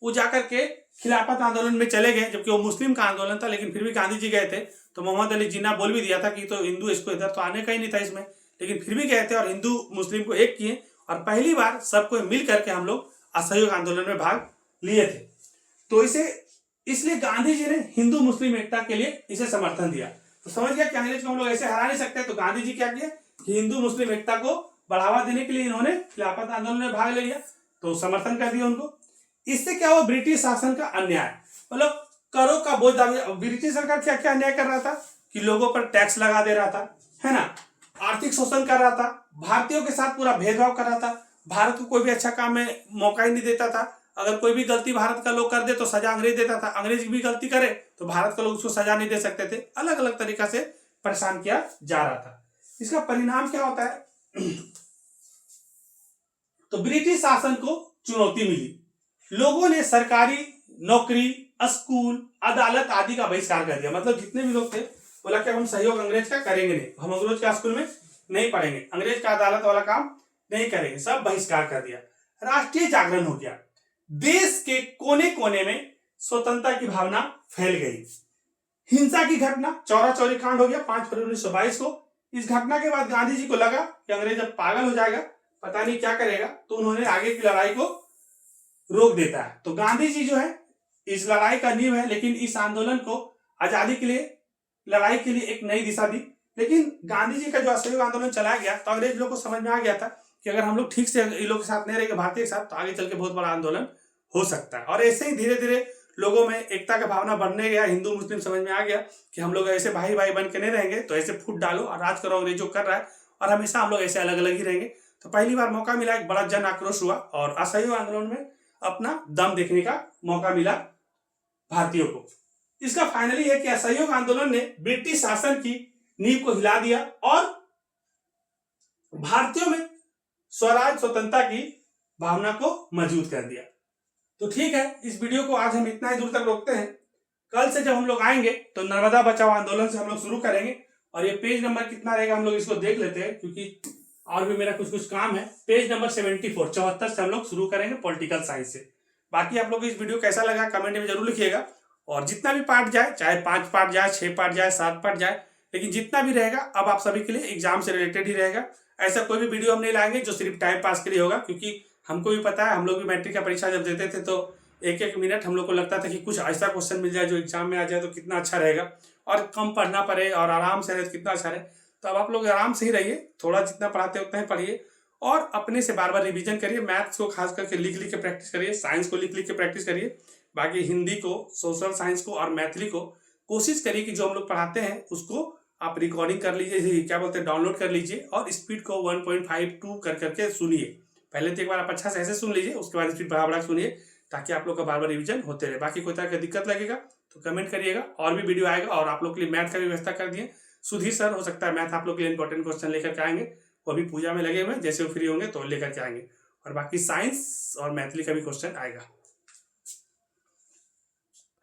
वो जाकर के खिलाफत आंदोलन में चले गए, जबकि वो मुस्लिम का आंदोलन था, लेकिन फिर भी गांधी जी गए थे। तो मोहम्मद अली जिन्ना बोल भी दिया था कि तो हिंदू, इसको इधर तो आने का ही नहीं था इसमें, लेकिन फिर भी गए थे और हिंदू मुस्लिम को एक किए और पहली बार सबको मिल करके हम लोग असहयोग आंदोलन में भाग लिए थे। तो इसलिए गांधी जी ने हिंदू मुस्लिम एकता के लिए इसे समर्थन दिया। तो समझ गया कि अंग्रेज को हम लोग ऐसे हरा नहीं सकते। तो गांधी जी क्या किया कि हिंदू मुस्लिम एकता को बढ़ावा देने के लिए इन्होंने खिलाफत आंदोलन में भाग ले लिया, तो समर्थन कर दिया उनको। इससे क्या हुआ, ब्रिटिश शासन का अन्याय, मतलब करों का बोझ डाल दिया। ब्रिटिश सरकार क्या क्या अन्याय कर रहा था कि लोगों पर टैक्स लगा दे रहा था, है ना, आर्थिक शोषण कर रहा था, भारतीयों के साथ पूरा भेदभाव कर रहा था, भारत को कोई भी अच्छा काम में मौका ही नहीं देता था। अगर कोई भी गलती भारत का लोग कर दे तो सजा अंग्रेज देता था, अंग्रेज भी गलती करे तो भारत का लोग उसको सजा नहीं दे सकते थे। अलग अलग तरीका से परेशान किया जा रहा था। इसका परिणाम क्या होता है तो ब्रिटिश शासन को चुनौती मिली, लोगों ने सरकारी नौकरी, स्कूल, अदालत आदि का बहिष्कार कर दिया। मतलब जितने भी लोग थे बोला कि हम सहयोग अंग्रेज का करेंगे नहीं, हम अंग्रेज का स्कूल में नहीं पढ़ेंगे, अंग्रेज का अदालत वाला काम नहीं करेंगे, सब बहिष्कार कर दिया। राष्ट्रीय जागरण हो गया, देश के कोने कोने में स्वतंत्रता की भावना फैल गई। हिंसा की घटना, चौरा चौरी कांड हो गया 5 फरवरी 1922 को। इस घटना के बाद गांधी जी को लगा कि अंग्रेज अब पागल हो जाएगा, पता नहीं क्या करेगा, तो उन्होंने आगे की लड़ाई को रोक देता है। तो गांधी जी जो है इस लड़ाई का नींव है, लेकिन इस आंदोलन को आजादी के लिए, लड़ाई के लिए एक नई दिशा दी। लेकिन गांधी जी का जो असहयोग आंदोलन चलाया गया तो अंग्रेज लोग को समझ में आ गया था कि अगर हम लोग ठीक से इन लोग के साथ नहीं रहेंगे, भारतीय के साथ, तो आगे चल के बहुत बड़ा आंदोलन हो सकता है। और ऐसे ही धीरे धीरे लोगों में एकता का भावना बढ़ने गया, हिंदू मुस्लिम समझ में आ गया कि हम लोग ऐसे भाई भाई बन के नहीं रहेंगे, तो ऐसे फूट डालो और राज करो अंग्रेज जो कर रहा है, और हमेशा हम लोग ऐसे अलग अलग ही रहेंगे। तो पहली बार मौका मिला, एक बड़ा जन आक्रोश हुआ और असहयोग आंदोलन में अपना दम देखने का मौका मिला भारतीयों को। इसका फाइनली है कि असहयोग आंदोलन ने ब्रिटिश शासन की नींव को हिला दिया और भारतीयों में स्वराज स्वतंत्रता की भावना को मजबूत कर दिया। तो ठीक है, इस वीडियो को आज हम इतना ही दूर तक रोकते हैं। कल से जब हम लोग आएंगे तो नर्मदा बचाओ आंदोलन से हम लोग शुरू करेंगे। और ये पेज नंबर कितना रहेगा हम लोग इसको देख लेते हैं, क्योंकि और भी मेरा कुछ काम है। पेज नंबर 74 से हम लोग शुरू करेंगे पॉलिटिकल साइंस से। बाकी आप लोग को इस वीडियो कैसा लगा कमेंट में जरूर लिखिएगा। और जितना भी पार्ट जाए, चाहे 5 पार्ट जाए, 6 पार्ट जाए, 7 पार्ट जाए, लेकिन जितना भी रहेगा अब आप सभी के लिए एग्जाम से रिलेटेड ही रहेगा। ऐसा कोई भी वीडियो हम नहीं लाएंगे जो सिर्फ टाइम पास के लिए होगा, क्योंकि हमको भी पता है, हम लोग भी मैट्रिक का परीक्षा जब देते थे तो एक एक मिनट हम लोग को लगता था कि कुछ ऐसा क्वेश्चन मिल जाए जो एग्जाम में आ जाए तो कितना अच्छा रहेगा, और कम पढ़ना पड़े और आराम से रहे तो कितना अच्छा रहे। तो अब आप लोग आराम से ही रहिए, थोड़ा जितना पढ़ाते उतना ही पढ़िए और अपने से बार बार रिवीजन करिए। मैथ्स को खास करके लिख लिख के प्रैक्टिस करिए, साइंस को लिख लिख के प्रैक्टिस करिए, बाकी हिंदी को, सोशल साइंस को और मैथिली को कोशिश करिए कि जो हम लोग पढ़ाते हैं उसको आप रिकॉर्डिंग कर लीजिए, क्या बोलते हैं, डाउनलोड कर लीजिए और स्पीड को 1.52 कर करके सुनिए। पहले तो एक बार आप अच्छा से ऐसे सुन लीजिए, उसके बाद स्पीड बढ़ा बढ़ा सुनिए, ताकि आप लोग का बार बार रिवीजन होते रहे। बाकी कोई तरह का दिक्कत लगेगा तो कमेंट करिएगा, और भी वीडियो आएगा। और आप लोग के लिए मैथ का भी व्यवस्था कर दिए, सुधीर सर हो सकता है मैथ आप लोग के लिए इंपॉर्टेंट क्वेश्चन लेकर के आएंगे, वो अभी पूजा में लगे हुए, जैसे वो फ्री होंगे तो लेकर के आएंगे। और बाकी साइंस और मैथिली का भी क्वेश्चन आएगा।